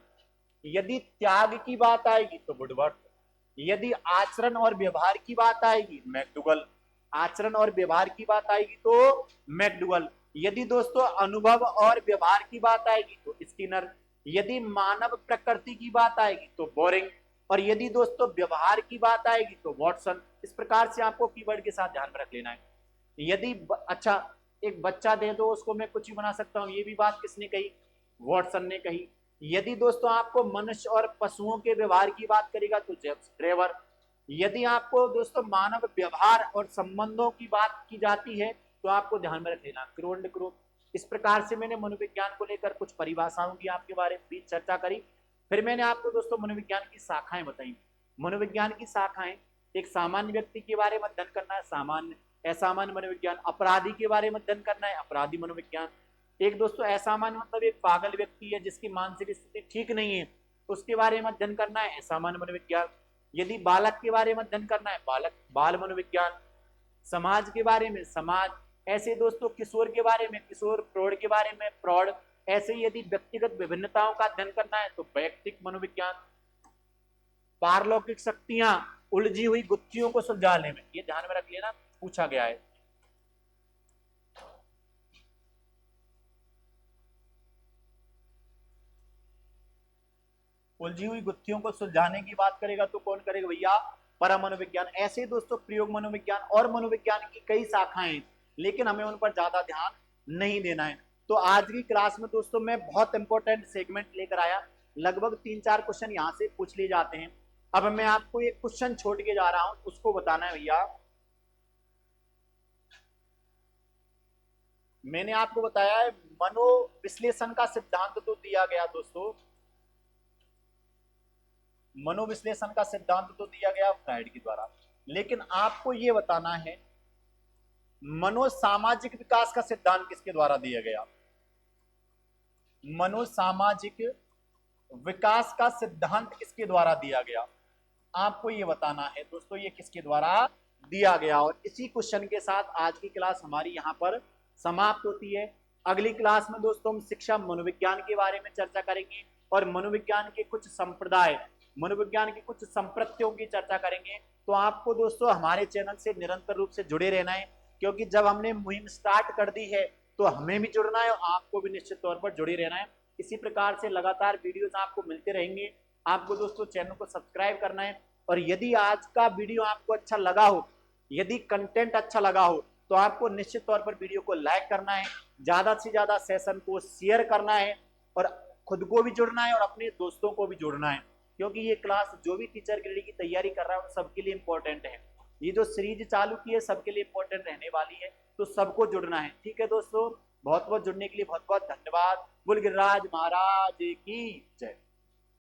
यदि त्याग की बात आएगी तो वुडवर्थ, यदि आचरण और व्यवहार की बात आएगी मैकडूगल, आचरण और व्यवहार की बात आएगी तो मैकडूगल, यदि दोस्तों अनुभव और व्यवहार की बात आएगी तो स्किनर, यदि मानव प्रकृति की बात आएगी तो बोरिंग, और यदि दोस्तों व्यवहार की बात आएगी तो वॉटसन। इस प्रकार से आपको कीवर्ड के साथ ध्यान में रख लेना है। यदि अच्छा एक बच्चा दे दो उसको मैं कुछ भी बना सकता हूं, ये भी बात किसने कही, वॉटसन ने कही। यदि दोस्तों आपको मनुष्य और पशुओं के व्यवहार की बात करेगा तो जेम्स ट्रेवर। यदि आपको दोस्तों मानव व्यवहार और संबंधों की बात की जाती है तो आपको ध्यान में रख लेना क्रोन्ड क्रो। इस प्रकार से मैंने मनोविज्ञान को लेकर कुछ परिभाषाओं की आपके बारे में भी चर्चा करी। फिर मैंने आपको दोस्तों मनोविज्ञान की शाखाएं बताई। मनोविज्ञान की शाखाएं, एक सामान्य व्यक्ति के बारे में अध्ययन करना है सामान्य, असामान्य मनोविज्ञान, अपराधी के बारे में अध्ययन करना है अपराधी मनोविज्ञान। एक दोस्तों असामान्य मतलब एक पागल व्यक्ति है जिसकी मानसिक स्थिति ठीक नहीं है, उसके बारे में अध्ययन करना है असामान्य मनोविज्ञान। यदि बालक के बारे में अध्ययन करना है बालक बाल मनोविज्ञान। समाज के बारे में समाज, ऐसे दोस्तों किशोर के बारे में किशोर, प्रौढ़ के बारे में प्रौढ़। ऐसे यदि व्यक्तिगत विभिन्नताओं का अध्ययन करना है तो वैयक्तिक मनोविज्ञान। पारलौकिक शक्तियां, उलझी हुई गुत्थियों को सुलझाने में, ये ध्यान में रख लेना, पूछा गया है। उलझी हुई गुत्थियों को सुलझाने की बात करेगा तो कौन करेगा भैया, परमनोविज्ञान। ऐसे दोस्तों प्रयोग मनोविज्ञान और मनोविज्ञान की कई शाखाएं, लेकिन हमें उन पर ज्यादा ध्यान नहीं देना है। तो आज की क्लास में दोस्तों मैं बहुत इंपॉर्टेंट सेगमेंट लेकर आया, लगभग 3-4 क्वेश्चन यहाँ से पूछ लिए जाते हैं। अब मैं आपको एक क्वेश्चन छोड़ के जा रहा हूं, उसको बताना है भैया। मैंने आपको बताया है मनोविश्लेषण का सिद्धांत तो दिया गया दोस्तों, मनोविश्लेषण का सिद्धांत तो दिया गया फ्राइड के द्वारा, लेकिन आपको यह बताना है मनोसामाजिक विकास का सिद्धांत किसके द्वारा दिया गया। मनोसामाजिक विकास का सिद्धांत किसके द्वारा दिया गया, आपको यह बताना है दोस्तों, ये किसके द्वारा दिया गया। और इसी क्वेश्चन के साथ आज की क्लास हमारी यहाँ पर समाप्त होती है। अगली क्लास में दोस्तों हम शिक्षा मनोविज्ञान के बारे में चर्चा करेंगे और मनोविज्ञान के कुछ संप्रदाय, मनोविज्ञान की कुछ संप्रत्यों की चर्चा करेंगे। तो आपको दोस्तों हमारे चैनल से निरंतर रूप से जुड़े रहना है, क्योंकि जब हमने मुहिम स्टार्ट कर दी है तो हमें भी जुड़ना है और आपको भी निश्चित तौर पर जुड़े रहना है। इसी प्रकार से लगातार वीडियोस आपको मिलते रहेंगे। आपको दोस्तों चैनल को सब्सक्राइब करना है, और यदि आज का वीडियो आपको अच्छा लगा हो, यदि कंटेंट अच्छा लगा हो, तो आपको निश्चित तौर पर वीडियो को लाइक करना है, ज्यादा से ज्यादा सेशन को शेयर करना है, और खुद को भी जुड़ना है और अपने दोस्तों को भी जुड़ना है, क्योंकि ये क्लास जो भी टीचर ग्रेड की तैयारी कर रहा है उन सबके लिए इंपॉर्टेंट है। ये जो सीरीज चालू की है सबके लिए इंपॉर्टेंट रहने वाली है, तो सबको जुड़ना है। ठीक है दोस्तों, बहुत बहुत जुड़ने के लिए बहुत बहुत धन्यवाद। बुल गिरिराज महाराज की जय।